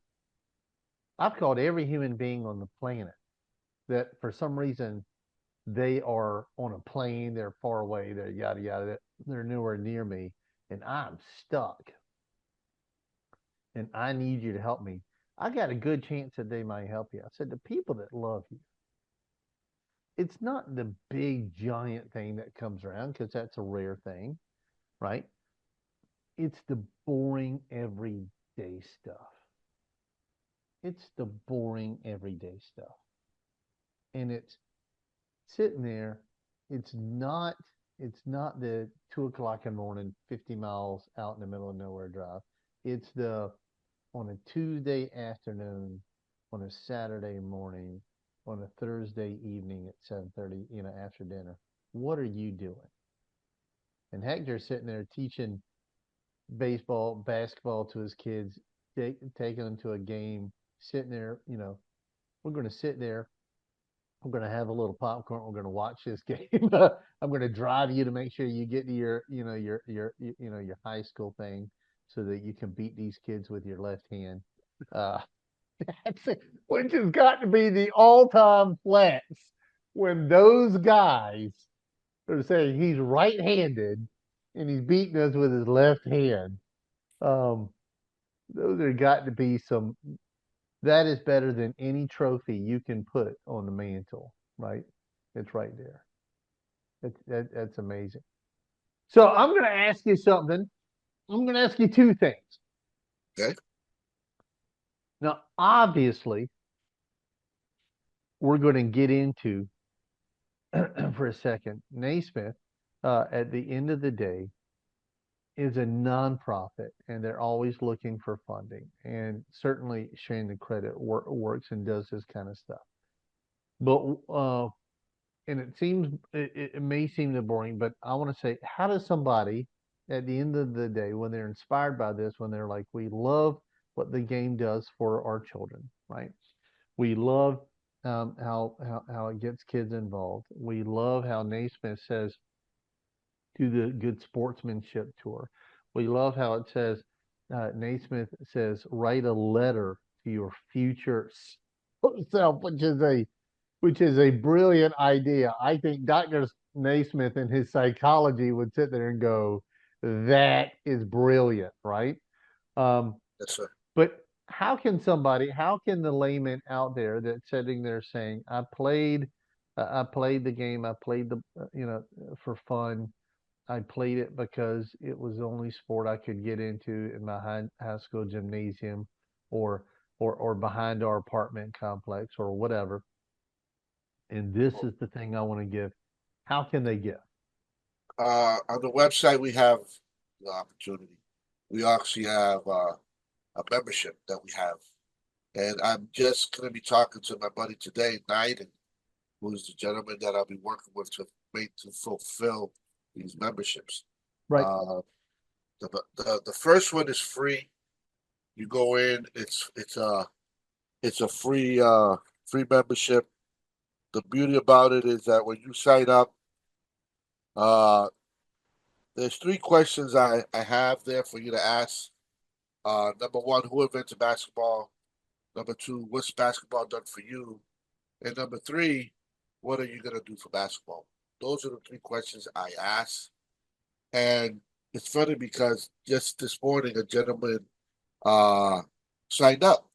A: I've called every human being on the planet that for some reason they are on a plane, they're far away, they're yada yada, they're nowhere near me, and I'm stuck and I need you to help me. I got a good chance that they might help you. I said, the people that love you, it's not the big giant thing that comes around because that's a rare thing, right? It's the boring everyday stuff. It's the boring everyday stuff. And it's sitting there. It's not it's not the 2 o'clock in the morning, 50 miles out in the middle of nowhere drive. It's the on a Tuesday afternoon, on a Saturday morning, on a Thursday evening at 7:30, after dinner. What are you doing? And Hector's sitting there teaching baseball, basketball to his kids, taking them to a game, sitting there, we're going to sit there. We're going to have a little popcorn. We're going to watch this game. I'm going to drive you to make sure you get to your, your high school thing so that you can beat these kids with your left hand. Uh, which has got to be the all-time flex when those guys are saying he's right-handed and he's beating us with his left hand. Um, those are got to be some. That is better than any trophy you can put on the mantle, right? It's right there. That's amazing. So I'm going to ask you something. I'm going to ask you two things.
C: Okay.
A: Now, obviously, we're going to get into for a second. Naismith, at the end of the day, is a nonprofit, and they're always looking for funding. And certainly, Shannon Credit works and does this kind of stuff. But and it may seem boring, but I want to say, how does somebody at the end of the day, when they're inspired by this, when they're like, we love what the game does for our children, right? We love how it gets kids involved. We love how Naismith says do the good sportsmanship tour. We love how it says Naismith says write a letter to your future self, which is a brilliant idea. I think Dr. Naismith in his psychology would sit there and go, that is brilliant, right? Um,
C: Yes, sir.
A: but how can the layman out there that's sitting there saying, I played the game, I played for fun. I played it because it was the only sport I could get into in my high school gymnasium or behind our apartment complex or whatever. And this is the thing I want to give. How can they give?
C: On the website, we have the opportunity. We actually have a membership that we have. And I'm just going to be talking to my buddy today, Naiden, who's the gentleman that I'll be working with to fulfill these memberships.
A: Right.
C: The first one is free. You go in, it's a free membership. The beauty about it is that when you sign up, uh, there's three questions I have there for you to ask. Number one, who invented basketball? Number two, what's basketball done for you? And number three, what are you gonna do for basketball? Those are the three questions I ask. And it's funny because just this morning a gentleman uh signed up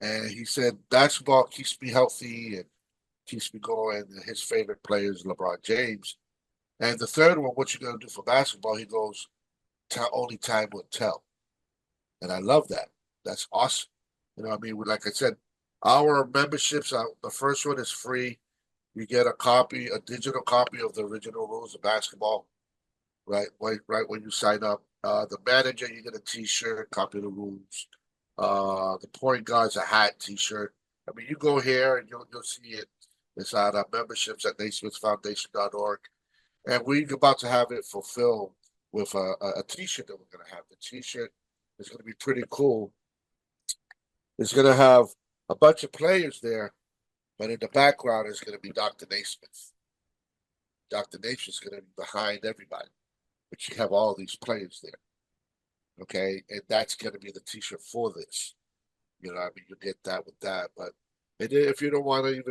C: and he said basketball keeps me healthy and keeps me going. And his favorite player is LeBron James. And the third one, what you gonna do for basketball? He goes, only time will tell. And I love that. That's awesome. You know what I mean? Like I said, our memberships, the first one is free. You get a digital copy of the original rules of basketball, right when you sign up. The manager, you get a T-shirt, copy of the rules. The point guard's a hat, T-shirt. I mean, you go here and you'll see it. It's on our memberships at naismithfoundation.org. And we're about to have it fulfilled with a T-shirt that we're going to have. The T-shirt is going to be pretty cool. It's going to have a bunch of players there, but in the background is going to be Dr. Naismith. Dr. Naismith is going to be behind everybody, but you have all these players there. Okay, and that's going to be the T-shirt for this. You know, I mean, you get that with that, but and then if you don't want to do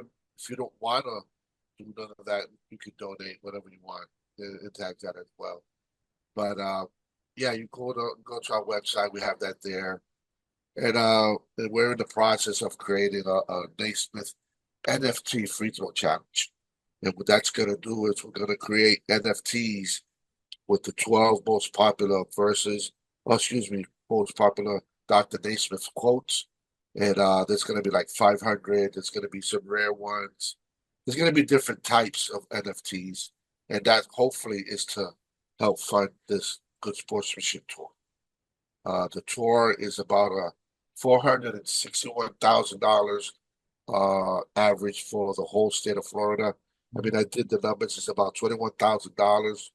C: none of that, you can donate whatever you want. It tags that as well. But yeah, you go to our website. We have that there, and we're in the process of creating a Naismith NFT free throw challenge. And what that's going to do is we're going to create NFTs with the 12 most popular most popular Dr. Naismith quotes. And there's going to be like 500. There's going to be some rare ones. There's going to be different types of NFTs. And that hopefully is to help fund this good sportsmanship tour. The tour is about a $461,000 average for the whole state of Florida. I mean, I did the numbers. It's about $21,000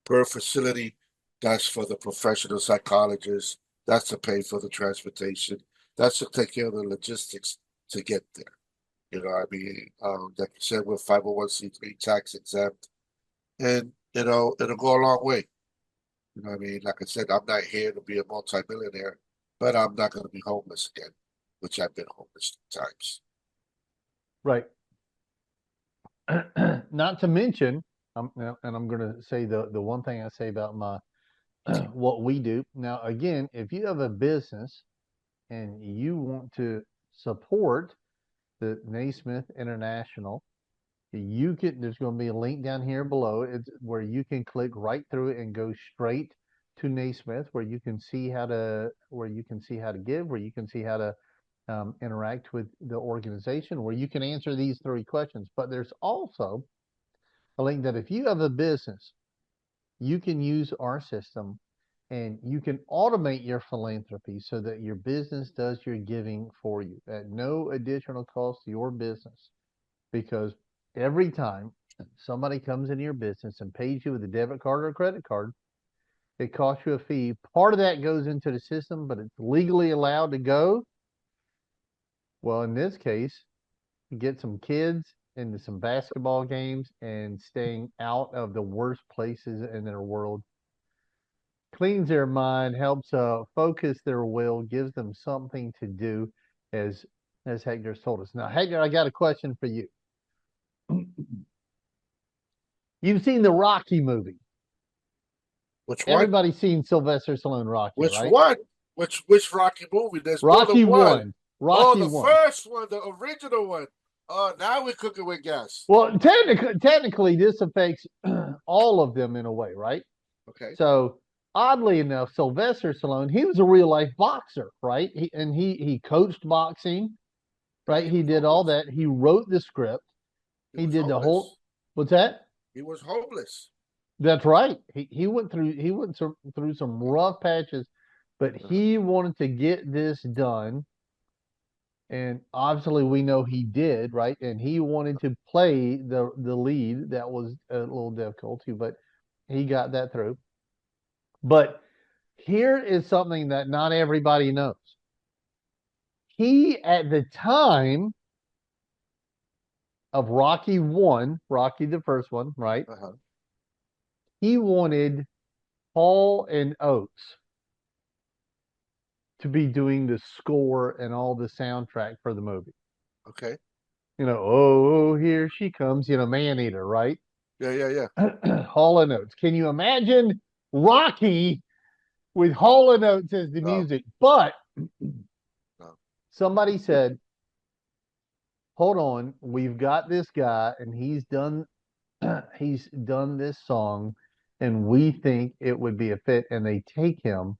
C: per facility. That's for the professional psychologist. That's to pay for the transportation. That's to take care of the logistics to get there. You know, I mean, like you said, we're 501c3 tax exempt, and you know, it'll go a long way. You know what I mean? Like I said, I'm not here to be a multimillionaire, but I'm not going to be homeless again, which I've been homeless times.
A: Right. Not to mention, and I'm going to say the one thing I say about my what we do. Now, again, if you have a business and you want to support the Naismith International, there's going to be a link down here below. It's where you can click right through it and go straight to Naismith, where you can see how to give, where you can see how to interact with the organization, where you can answer these 3 questions. But there's also a link that if you have a business, you can use our system and you can automate your philanthropy so that your business does your giving for you at no additional cost to your business. Because every time somebody comes into your business and pays you with a debit card or a credit card, it costs you a fee. Part of that goes into the system, but it's legally allowed to go. Well, in this case, you get some kids into some basketball games and staying out of the worst places in their world. Cleans their mind, helps focus their will, gives them something to do, as Hector's told us. Now, Hector, I got a question for you. You've seen the Rocky movie.
C: Which one?
A: Everybody's seen Sylvester Stallone Rocky,
C: Which
A: right?
C: one? Which Rocky movie? There's
A: Rocky
C: more than one.
A: 1. Rocky
C: the
A: 1.
C: first one, the original one. Now we're cooking with gas.
A: Well, technically, this affects all of them in a way, right?
C: Okay.
A: So, oddly enough, Sylvester Stallone, he was a real life boxer, right? He coached boxing, right? He did all that. He wrote the script. He did the whole. What's that?
C: He was homeless.
A: That's right. He went through some rough patches, but he wanted to get this done. And obviously we know he did, right? And he wanted to play the lead. That was a little difficulty, but he got that through. But here is something that not everybody knows. He, at the time of Rocky 1, Rocky the first one, right? He wanted Hall and Oates to be doing the score and all the soundtrack for the movie.
C: Okay.
A: You know, oh, here she comes, Maneater, right?
C: Yeah.
A: Hall and Oates. Can you imagine Rocky with Hall and Oates as the music? But somebody said, hold on, we've got this guy and he's done this song and we think it would be a fit, and they take him.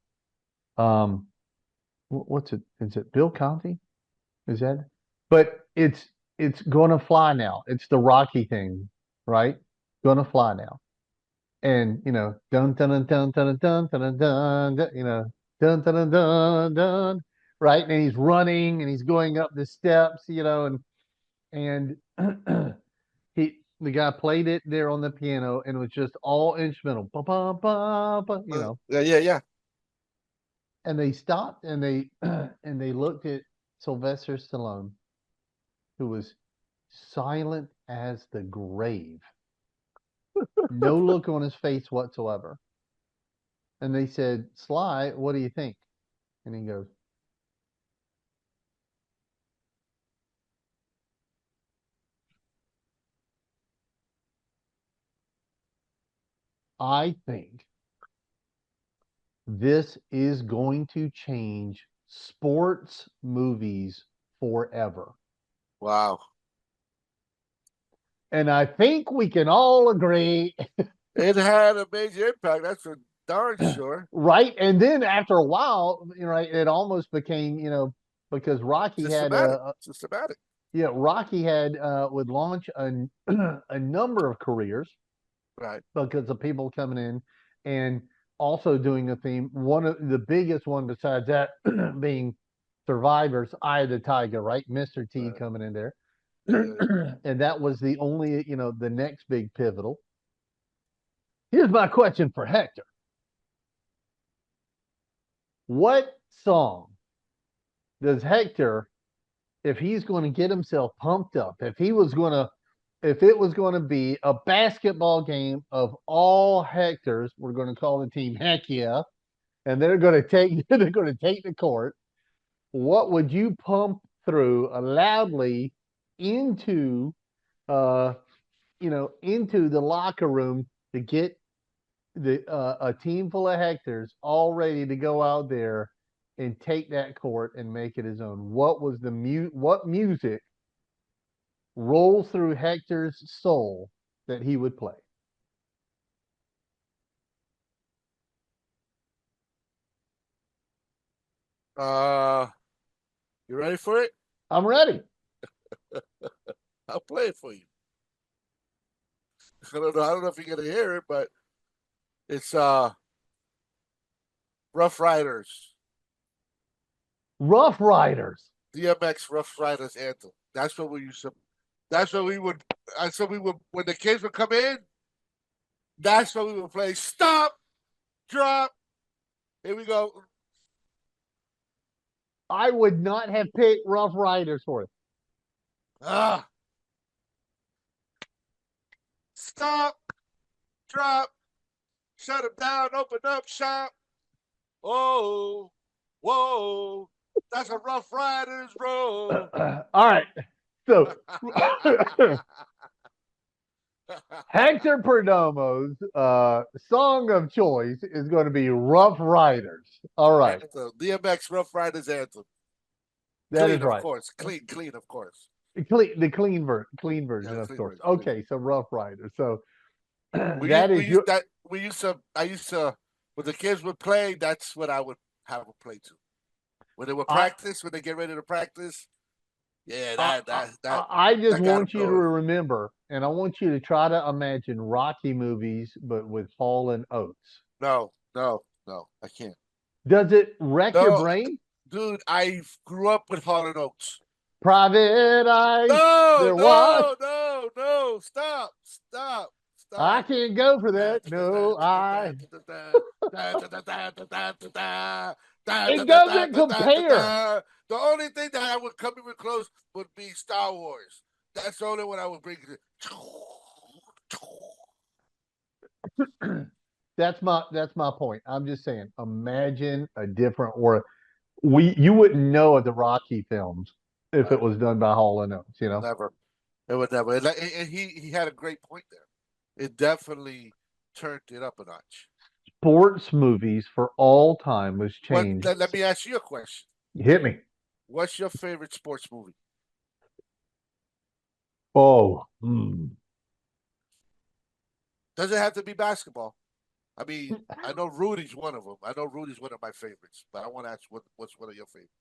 A: What's it? Is it Bill Conti? Is that? But it's Gonna Fly Now. It's the Rocky thing, right? Gonna Fly Now. And dun dun dun dun dun dun dun dun, dun dun dun dun dun, right? And he's running and he's going up the steps, and the guy played it there on the piano and it was just all instrumental. Ba, ba, ba, ba,
C: Yeah.
A: And they stopped and they and they looked at Sylvester Stallone, who was silent as the grave. No look on his face whatsoever. And they said, Sly, what do you think? And he goes, I think this is going to change sports movies forever.
C: Wow.
A: And I think we can all agree
C: it had a major impact. That's for darn sure.
A: Right. And then after a while, it almost became, because Rocky
C: systematic.
A: Yeah, Rocky would launch a number of careers.
C: Right.
A: Because of people coming in and also doing a theme. One of the biggest one besides that being Survivor's Eye of the Tiger, right? Mr. T coming in there. And that was the only, the next big pivotal. Here's my question for Hector. What song does Hector, if he's going to get himself pumped up, if he was going to if it was going to be a basketball game of all Hectors, we're going to call the team Heck Yeah, and they're going to take they're going to take the court. What would you pump through loudly into uh into the locker room to get the a team full of Hectors all ready to go out there and take that court and make it his own? What was what music rolls through Hector's soul that he would play?
C: Uh, you ready for it?
A: I'm ready.
C: I'll play it for you. I don't know if you're gonna hear it, but it's Rough Riders.
A: Rough Riders.
C: DMX Rough Riders anthem. That's what we used to. That's what we would. That's what we would. When the kids would come in, that's what we would play. Stop, drop. Here we go.
A: I would not have picked Rough Riders for it.
C: Ah, stop, drop. Shut them down. Open up shop. Oh, whoa. That's a Rough Riders roll.
A: All right. So Hector Perdomo's song of choice is going to be Rough Riders. All right.
C: Anthem. DMX Rough Riders anthem.
A: That
C: Clean,
A: is right.
C: of course. Clean, of course.
A: The clean version,
C: Yeah,
A: of
C: clean
A: course.
C: version.
A: Okay, so Rough Riders. So
C: We
A: that
C: used,
A: is
C: we
A: your
C: used that. I used to, when the kids would play, that's what I would have them play to. When they would
A: I,
C: practice, when they get ready to practice, yeah,
A: I,
C: that
A: I just
C: that got them
A: want you to
C: going.
A: remember, and I want you to try to imagine Rocky movies, but with Hall and Oates.
C: No, no, no, I can't.
A: Does it wreck your
C: No,
A: brain?
C: dude, I grew up with Hall and Oates.
A: Private Eye,
C: No,
A: there was.
C: no, no, no, stop,
A: I
C: stop.
A: can't go for that. No, I. It doesn't compare.
C: The only thing that I would come even close would be Star Wars. That's the only one I would bring.
A: That's my point. I'm just saying, imagine a different world. You wouldn't know of the Rocky films if it was done by Hall and Oates, you know?
C: Never. It would never. And he had a great point there. It definitely turned it up a notch.
A: Sports movies for all time was changed.
C: Let me ask you a question.
A: Hit me.
C: What's your favorite sports movie?
A: Oh,
C: Doesn't have to be basketball. I mean, I know Rudy's one of them. I know Rudy's one of my favorites, but I want to ask what's one of your favorites?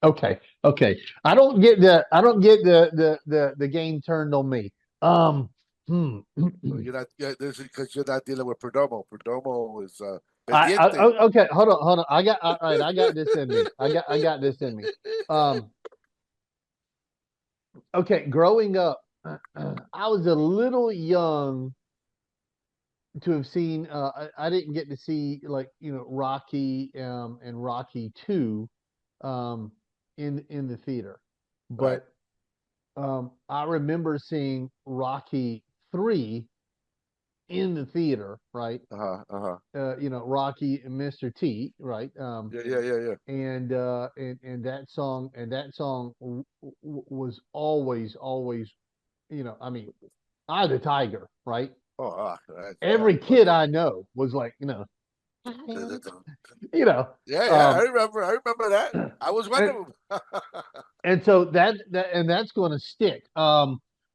A: okay. I don't get the game turned on me. Hmm.
C: You're not. Yeah, this is because you're not dealing with Perdomo. Perdomo is
A: Okay, hold on. All right, I got this in me. I got this in me. Okay, growing up, I was a little young to have seen. I didn't get to see, like, Rocky and Rocky 2 in the theater,
C: Right.
A: but I remember seeing Rocky 3 in the theater, right? Rocky and Mr. T, right?
C: Yeah.
A: And that song was always, I mean, I the Tiger, right? Every kid I know was like, you know,
C: Yeah. I remember that. I was one of
A: and,
C: them.
A: and so that's going to stick.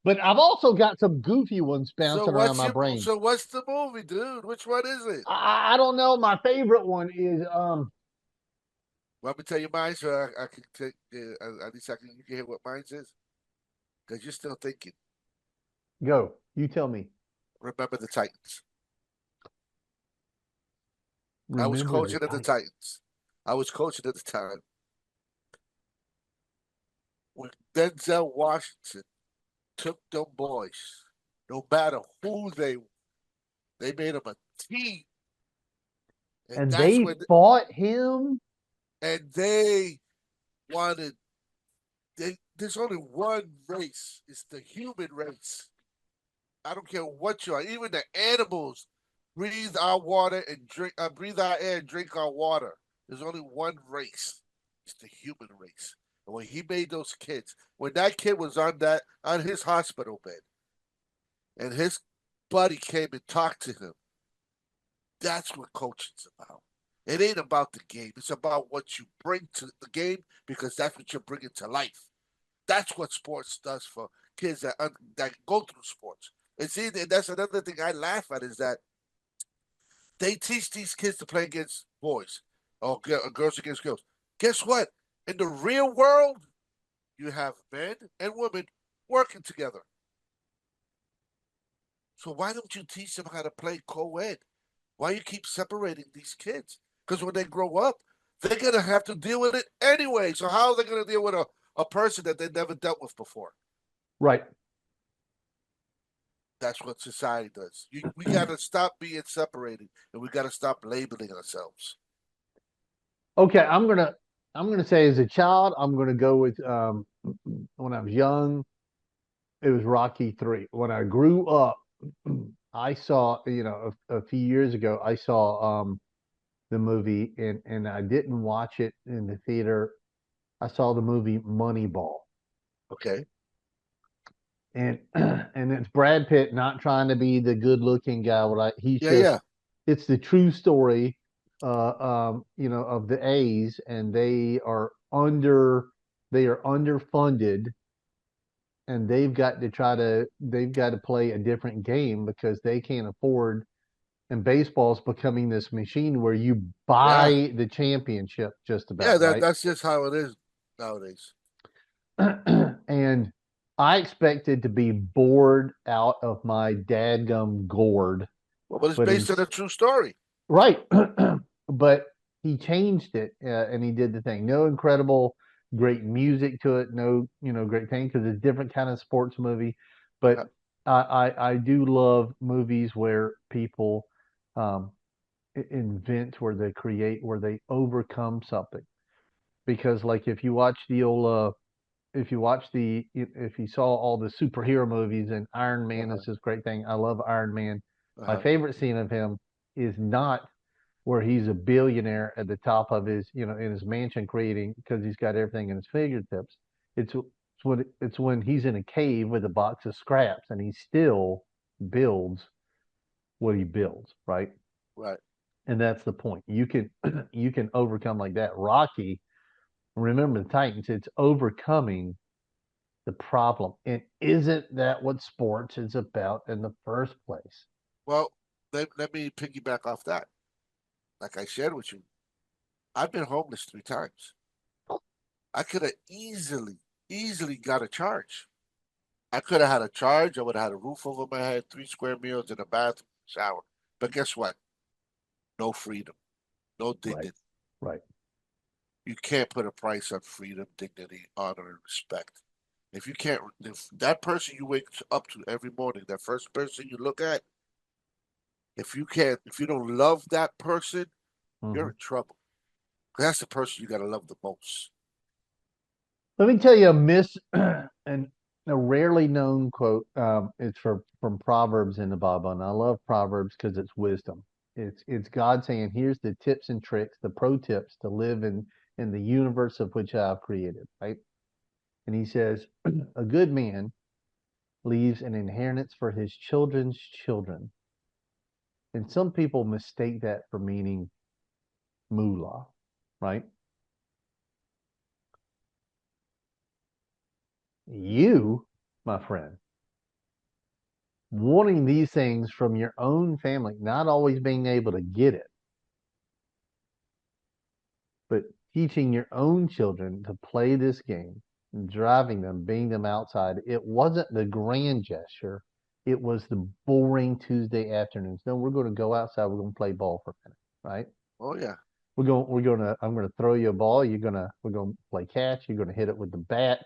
A: But I've also got some goofy ones
C: So
A: bouncing around
C: what's
A: my
C: your
A: brain.
C: so what's the movie, dude? Which one is it?
A: I don't know. My favorite one is
C: Let me tell you mine, so I can take. At least you can hear what mine is, because you're still thinking.
A: go. You tell me.
C: Remember the Titans. I was
A: Remember
C: coaching at the Titans. I was coaching at the time when Denzel Washington took them boys. No matter who they made them a team,
A: and
C: that's
A: they
C: when
A: fought him.
C: and they wanted there's only one race. It's the human race. I don't care what you are. Even the animals breathe our water and drink. Breathe our air and drink our water. There's only one race. It's the human race. And when he made those kids, when that kid was on his hospital bed, and his buddy came and talked to him, that's what coaching's about. It ain't about the game. It's about what you bring to the game because that's what you're bringing to life. That's what sports does for kids that go through sports. And see, that's another thing I laugh at is that they teach these kids to play against boys or girls against girls. Guess what? In the real world, you have men and women working together. So why don't you teach them how to play co-ed? Why you keep separating these kids? Because when they grow up, they're gonna have to deal with it anyway. So how are they gonna deal with a person that they never dealt with before?
A: Right.
C: That's what society does. We gotta stop being separated, and we gotta stop labeling ourselves.
A: Okay, I'm gonna say as a child, I'm gonna go with when I was young, it was Rocky 3. When I grew up, I saw, a few years ago, I saw the movie and I didn't watch it in the theater. I saw the movie Moneyball.
C: Okay.
A: And and it's Brad Pitt not trying to be the good looking guy. He's
C: Yeah,
A: just
C: yeah.
A: it's the true story of the A's, and they are underfunded, and they've got to play a different game because they can't afford, and baseball's becoming this machine where you
C: Yeah.
A: buy the championship just
C: Yeah,
A: about, right?
C: that's just how it is nowadays.
A: And I expected to be bored out of my dadgum gourd,
C: Well, but it's
A: but in
C: based on a true story.
A: right, but he changed it, and he did the thing. No incredible, great music to it. No, great thing because it's a different kind of sports movie. But
C: Yeah.
A: I do love movies where people um, invent, where they create, where they overcome something. Because like if you saw all the superhero movies, and Iron Man
C: Uh-huh.
A: is this great thing. I love Iron Man. My
C: Uh-huh.
A: favorite scene of him is not where he's a billionaire at the top of his, in his mansion creating because he's got everything in his fingertips. It's when he's in a cave with a box of scraps and he still builds what he builds, right?
C: Right.
A: And that's the point. You can you can overcome like that. Rocky, remember the Titans, it's overcoming the problem. And isn't that what sports is about in the first place?
C: Well, let me piggyback off that. Like I shared with you, I've been homeless 3 times. I could have easily got a charge. I could have had a charge. I would have had a roof over my head, 3 square meals in a bathroom, shower. But guess what? No freedom, no
A: Right,
C: dignity.
A: right.
C: You can't put a price on freedom, dignity, honor, and respect. If that person you wake up to every morning, that first person you look at, if you don't love that person, you're
A: Hmm.
C: in trouble. That's the person you got to love the most.
A: Let me tell you a and a rarely known quote. It's from Proverbs in the Bible, and I love Proverbs because it's wisdom. It's God saying, "Here's the tips and tricks, the pro tips to live in the universe of which I've created." Right? And He says, "A good man leaves an inheritance for his children's children." And some people mistake that for meaning moolah, right? You, my friend, wanting these things from your own family, not always being able to get it, but teaching your own children to play this game, driving them, being them outside. It wasn't the grand gesture. It was the boring Tuesday afternoons. No, we're going to go outside. We're going to play ball for a minute, right?
C: Oh yeah,
A: I'm going to throw you a ball. We're going to play catch. You're going to hit it with the bat.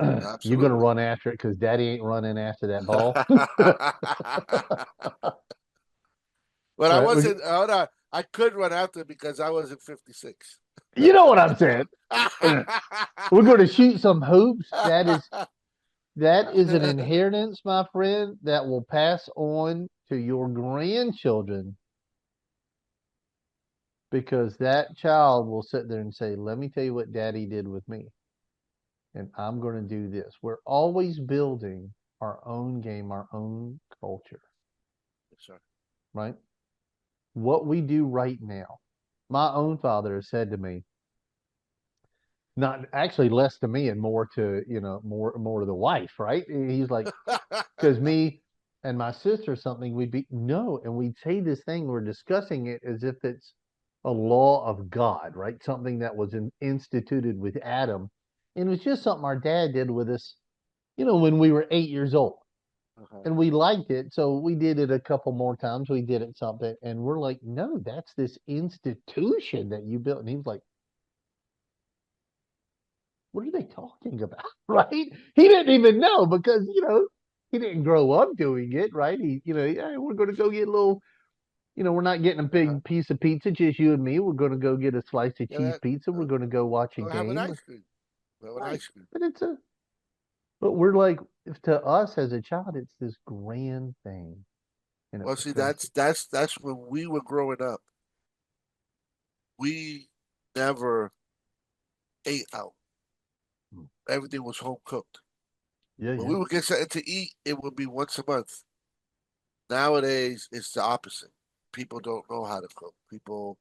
A: You're going to
C: absolutely.
A: run after it because daddy ain't running after that ball.
C: But I
A: Right?
C: wasn't. Hold on. I could run after because I wasn't 56.
A: You know what I'm saying? We're going to shoot some hoops. That is an inheritance, my friend, that will pass on to your grandchildren because that child will sit there and say, "Let me tell you what daddy did with me, and I'm going to do this." We're always building our own game, our own culture,
C: Sure.
A: right? What we do right now. My own father has said to me, not actually less to me and more to, more to the wife, right? He's like, because me and my sister something we'd be no, and we'd say this thing, we're discussing it as if it's a law of God, right? Something that was instituted with Adam, and it was just something our dad did with us, when we were 8 years old,
C: Uh-huh.
A: and we liked it, so we did it a couple more times. We did it something, and we're like, no, that's this institution that you built. And he was like, what are they talking about? Right? He didn't even know because, he didn't grow up doing it, right? Hey, we're going to go get a little, we're not getting a
C: Uh-huh.
A: big piece of pizza, just you and me. We're going to go get a slice of
C: Yeah,
A: cheese pizza. We're going to go watch a
C: go have an
A: game.
C: ice cream. Go have an
A: Right.
C: ice cream.
A: But we're like, if to us as a child, it's this grand thing,
C: Well, see,
A: because,
C: that's when we were growing up. We never ate out.
A: mm,
C: Everything was home cooked.
A: yeah,
C: When
A: yeah.
C: we would get something to eat, it would be once a month. Nowadays, it's the opposite. People don't know how to cook. People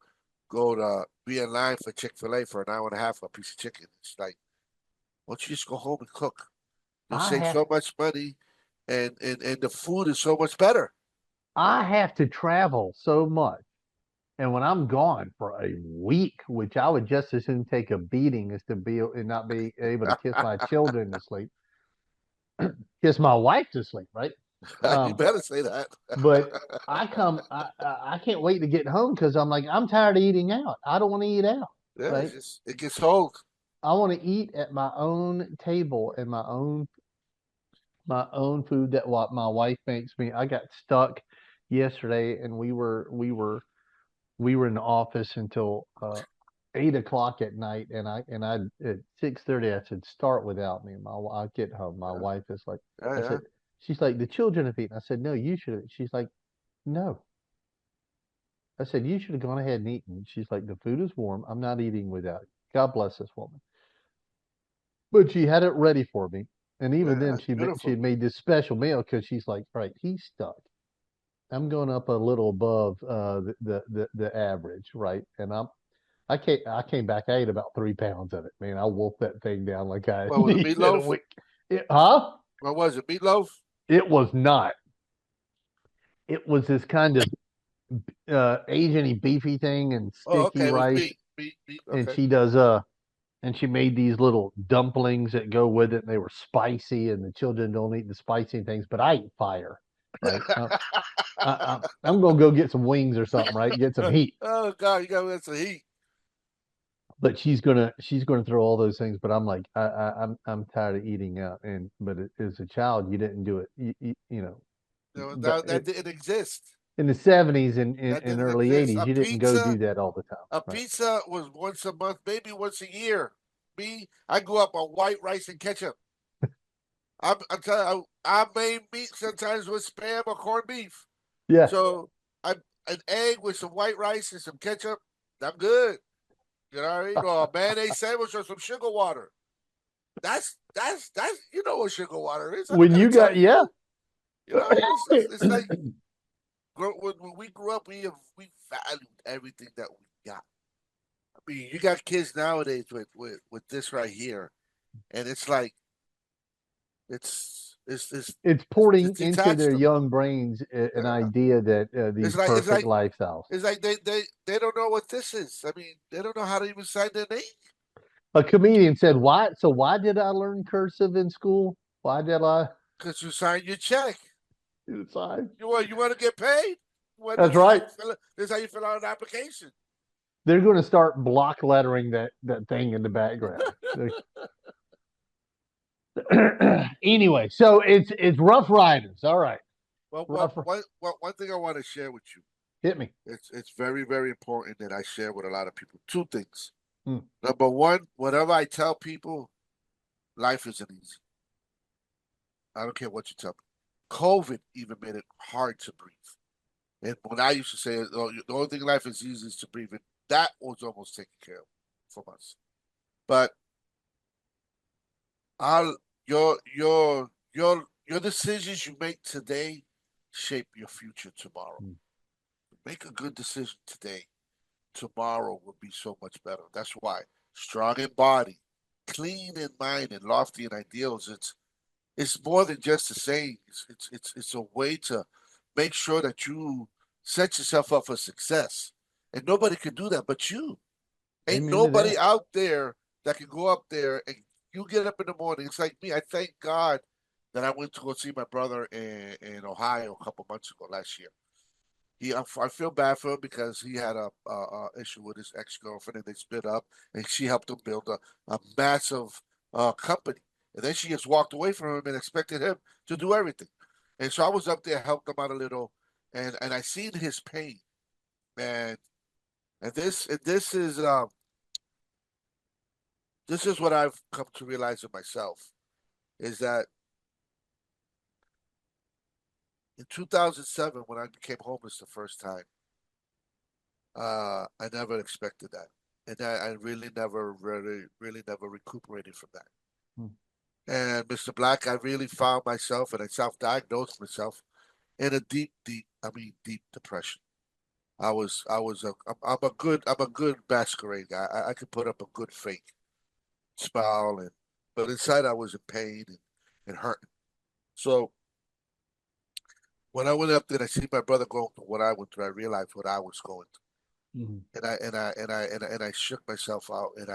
C: go to be in line for Chick-fil-A for an hour and a half for a piece of chicken. It's like, why don't you just go home and cook? You'll
A: I
C: save
A: have
C: so much money, and the food is so much better.
A: I have to travel so much. And when I'm gone for a week, which I would just as soon take a beating as to be and not be able to kiss my children to sleep, kiss my wife to sleep, right?
C: You
A: Um,
C: better say that.
A: but I can't wait to get home because I'm like, I'm tired of eating out. I don't want to eat out,
C: Yeah,
A: right?
C: it gets old.
A: I want to eat at my own table and my own food that what my wife makes me. I got stuck yesterday, and we were in the office until 8 o'clock at night, and I at 6:30 I said, start without me. I get home. My
C: Yeah,
A: wife is like,
C: yeah,
A: I
C: yeah.
A: said, she's like, the children have eaten. I said, no, you should have. She's like, no. I said, you should have gone ahead and eaten. She's like, the food is warm. I'm not eating without you. God bless this woman. But she had it ready for me. And even
C: Yeah,
A: then,
C: that's
A: she
C: beautiful.
A: had made this special meal because she's like, all right, he's stuck. I'm going up a little above the average, right? And I came back. I ate about 3 pounds of it. Man, I wolfed that thing down like I
C: What was it,
A: need in a
C: meatloaf?
A: week. Huh?
C: What was it, meatloaf?
A: It was not. It was this kind of Asian-y beefy thing and
C: Oh,
A: sticky
C: okay, it was
A: rice.
C: meat, meat, meat.
A: And
C: Okay.
A: she does and she made these little dumplings that go with it, and they were spicy. And the children don't eat the spicy things, but I eat fire, right? I'm gonna go get some wings or something, right? Get some heat.
C: Oh God, you gotta get some heat.
A: But she's gonna throw all those things. But I'm like, I'm tired of eating out. And but as a child, you didn't do it.
C: That didn't exist.
A: In the '70s and
C: That
A: in
C: didn't
A: early
C: exist.
A: '80s, you didn't go do that all the time,
C: A
A: right?
C: pizza was once a month, maybe once a year. Me, I grew up on white rice and ketchup. I'm telling you, I made meat sometimes with spam or corned beef.
A: Yeah.
C: So I an egg with some white rice and some ketchup. I'm good. You know what I mean? Or a mayonnaise sandwich or some sugar water. That's you know what sugar water is. I don't
A: When
C: gotta
A: you
C: tell
A: got
C: you.
A: yeah.
C: You know, it's like when we grew up, we valued everything that we got. I mean, you got kids nowadays with this right here, and it's like it's it's it's
A: It's pouring
C: it's
A: into
C: detached
A: their
C: them.
A: young brains an
C: Yeah.
A: idea that
C: It's
A: these
C: like it's
A: perfect
C: like
A: lifestyles.
C: it's like they don't know what this is. I mean, they don't know how to even sign their name
A: A comedian said, "Why? So why did I learn cursive in school? Why did I
C: because you sign your check.
A: do the sign?"
C: You want to get paid? Well,
A: That's right.
C: this is how you fill out an application.
A: They're going to start block lettering that thing in the background. Anyway, so it's Rough Riders. All right,
C: Well,
A: Rough.
C: one thing I want to share with you.
A: Hit me.
C: It's very, very important that I share with a lot of people. Two things.
A: Hmm.
C: Number one, whatever I tell people, life isn't easy. I don't care what you tell me. COVID even made it hard to breathe. And when I used to say, oh, the only thing in life is easy is to breathe, and that was almost taken care of from us. But I'll, your decisions you make today shape your future tomorrow.
A: Hmm.
C: Make a good decision today. Tomorrow will be so much better. That's why strong in body, clean in mind, and lofty in ideals. It's more than just a saying. It's a way to make sure that you set yourself up for success. And nobody can do that but you. Ain't
A: Amen to
C: nobody
A: that.
C: out there that can go up there and you get up in the morning. It's like me. I thank God that I went to go see my brother in Ohio a couple months ago last year. I feel bad for him because he had a issue with his ex girlfriend and they split up, and she helped him build a massive company, and then she just walked away from him and expected him to do everything, and so I was up there, helped him out a little, and I seen his pain, and this is what I've come to realize in myself is that in 2007 when I became homeless the first time. I never expected that, and I really never, really never recuperated from that.
A: Hmm.
C: And Mr. Black, I really found myself, and I self-diagnosed myself in a deep, deep, I mean, deep depression. I'm a good masquerade guy. I could put up a good fake smile, but inside I was in pain and hurting. So when I went up there, and I see my brother going through what I went through. I realized what I was going through.
A: Hmm.
C: And I shook myself out and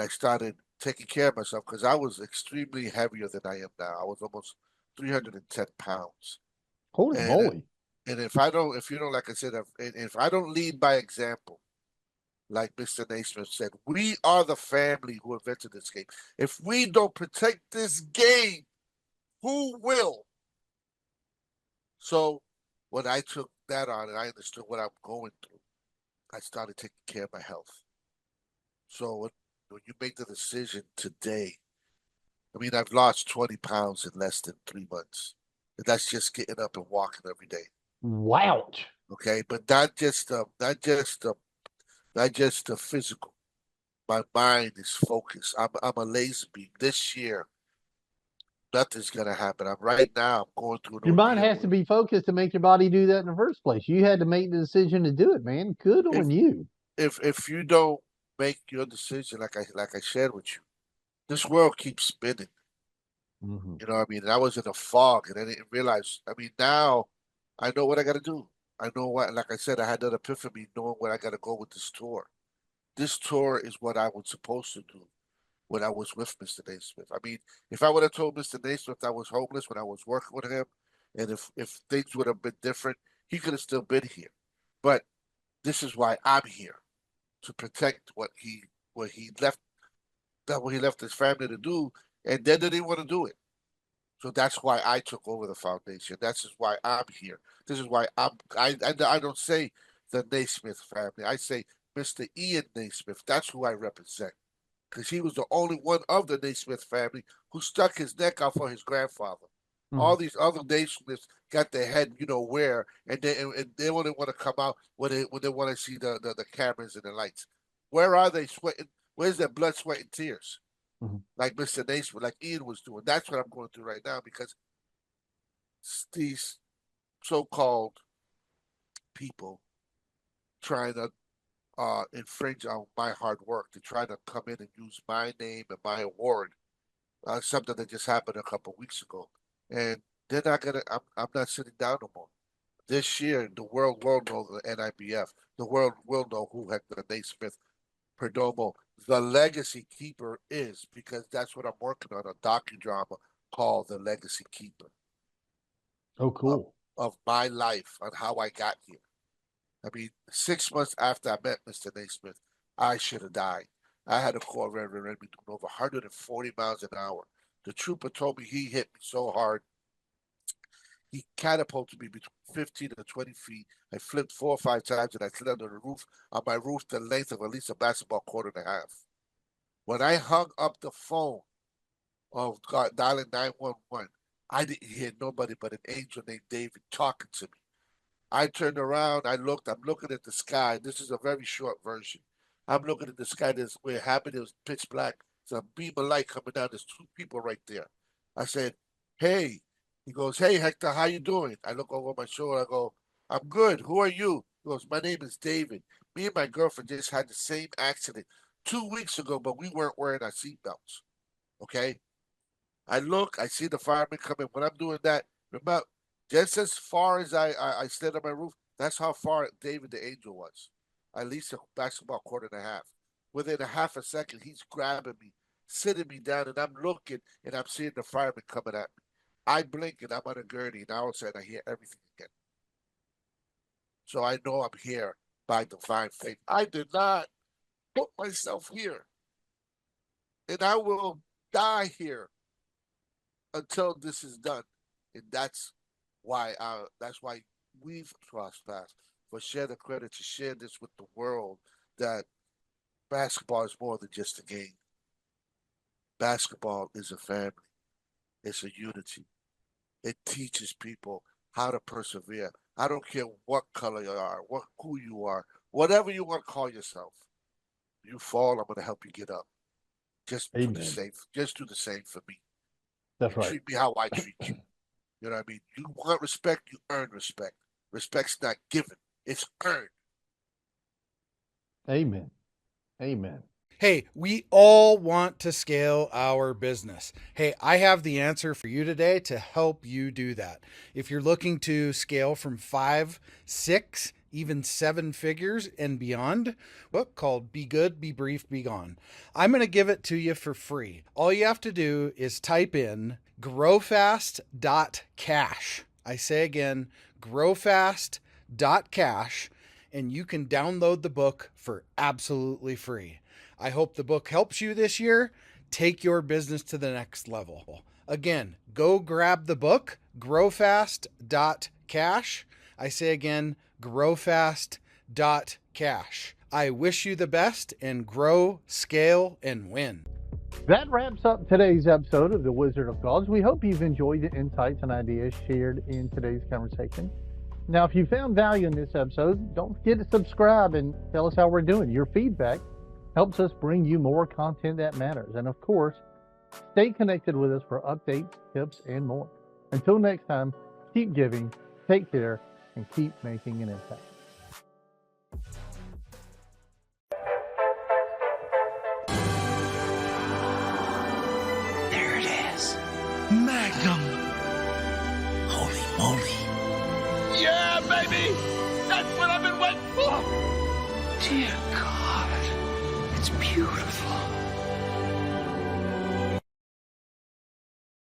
C: I started taking care of myself because I was extremely heavier than I am now. I was almost 310 pounds.
A: Holy
C: And
A: moly.
C: and if you don't, like I said, if I don't lead by example, like Mr. Naismith said, we are the family who invented this game. If we don't protect this game, who will? So when I took that on and I understood what I'm going through, I started taking care of my health. So when you make the decision today, I mean, I've lost 20 pounds in less than 3 months. And that's just getting up and walking every day.
A: Wouch.
C: Okay, but not just the physical. My mind is focused. I'm a lazy bee. This year, nothing's gonna happen. I'm right now. I'm going through an
A: Your mind
C: ordeal
A: has to
C: where
A: be focused to make your body do that in the first place. You had to make the decision to do it, man. Good
C: if
A: on you.
C: if you don't make your decision, like I shared with you, this world keeps spinning.
A: Hmm.
C: You know what I mean? And I was in a fog and I didn't realize. I mean, now I know what I got to do. I know what, like I said, I had that epiphany knowing where I got to go with this tour. This tour is what I was supposed to do when I was with Mr. Naismith. I mean, if I would have told Mr. Naismith I was homeless when I was working with him, and if things would have been different, he could have still been here. But this is why I'm here to protect what he left what he left his family to do, and then they didn't want to do it. So that's why I took over the foundation. This is why I'm here. This is why I don't say the Naismith family. I say Mr. Ian Naismith. That's who I represent. Because he was the only one of the Naismith family who stuck his neck out for his grandfather.
A: Hmm.
C: All these other Naismiths got their head, where, and they only want to come out when they want to see the cameras and the lights. Where are they sweating? Where's their blood, sweat, and tears?
A: Hmm.
C: Like Mr. Naismith, like Ian was doing. That's what I'm going through right now because these so-called people trying to infringe on my hard work. They try to come in and use my name and my award, something that just happened a couple of weeks ago, and they're not gonna. I'm not sitting down no more. This year, the world will know the NIBF. The world will know who Hector Naismith Perdomo, the legacy keeper, is because that's what I'm working on, a docudrama called The Legacy Keeper
A: Oh,
C: of,
A: cool.
C: of my life on how I got here. I mean, 6 months after I met Mr. Naismith, I should have died. I had a car rear end me doing over 140 miles an hour. The trooper told me he hit me so hard He catapulted me between 15 and 20 feet. I flipped 4 or 5 times, and I slid under the roof. On my roof, the length of at least a basketball court and a half. When I hung up the phone of dialing 911, I didn't hear nobody but an angel named David talking to me. I turned around, I'm looking at the sky. This is a very short version. I'm looking at the sky. Where it happened, it was pitch black. There's a beam of light coming down. There's 2 people right there. I said, hey. He goes, hey, Hector, how you doing? I look over my shoulder. I go, I'm good. Who are you? He goes, my name is David. Me and my girlfriend just had the same accident 2 weeks ago, but we weren't wearing our seatbelts. Okay? I look, I see the fireman coming. When I'm doing that, remember, just as far as I slid on my roof, that's how far David the angel was. At least a basketball court and a half. Within a half a second, he's grabbing me, sitting me down, and I'm looking, and I'm seeing the fireman coming at me. I blink, and I'm on a gurney, and all of a sudden, I hear everything again. So I know I'm here by divine faith. I did not put myself here, and I will die here until this is done. And that's why we've crossed paths. For share the credit to share this with the world that basketball is more than just a game. Basketball is a family. It's a unity. It teaches people how to persevere. I don't care what color you are, who you are, whatever you want to call yourself. You fall, I'm going to help you get up. Just do the same. Just do the same for me.
A: That's right.
C: Treat me how I treat you. You know what I mean? You want respect, you earn respect. Respect's not given, it's earned.
A: Amen. Amen.
B: Hey, we all want to scale our business. Hey, I have the answer for you today to help you do that. If you're looking to scale from 5, 6, even 7 figures and beyond, book called Be Good, Be Brief, Be Gone. I'm going to give it to you for free. All you have to do is type in growfast.cash. I say again, growfast.cash, and you can download the book for absolutely free. I hope the book helps you this year. Take your business to the next level. Again, go grab the book, growfast.cash. I say again, growfast.cash. I wish you the best and grow, scale, and win.
A: That wraps up today's episode of The Wizard of Cause. We hope you've enjoyed the insights and ideas shared in today's conversation. Now, if you found value in this episode, don't forget to subscribe and tell us how we're doing. Your feedback helps us bring you more content that matters. And of course, stay connected with us for updates, tips, and more. Until next time, keep giving, take care, and keep making an impact.
D: There it is. Magnum. Holy moly.
C: Yeah, baby! That's what I've been waiting for!
D: Dear God. It's beautiful.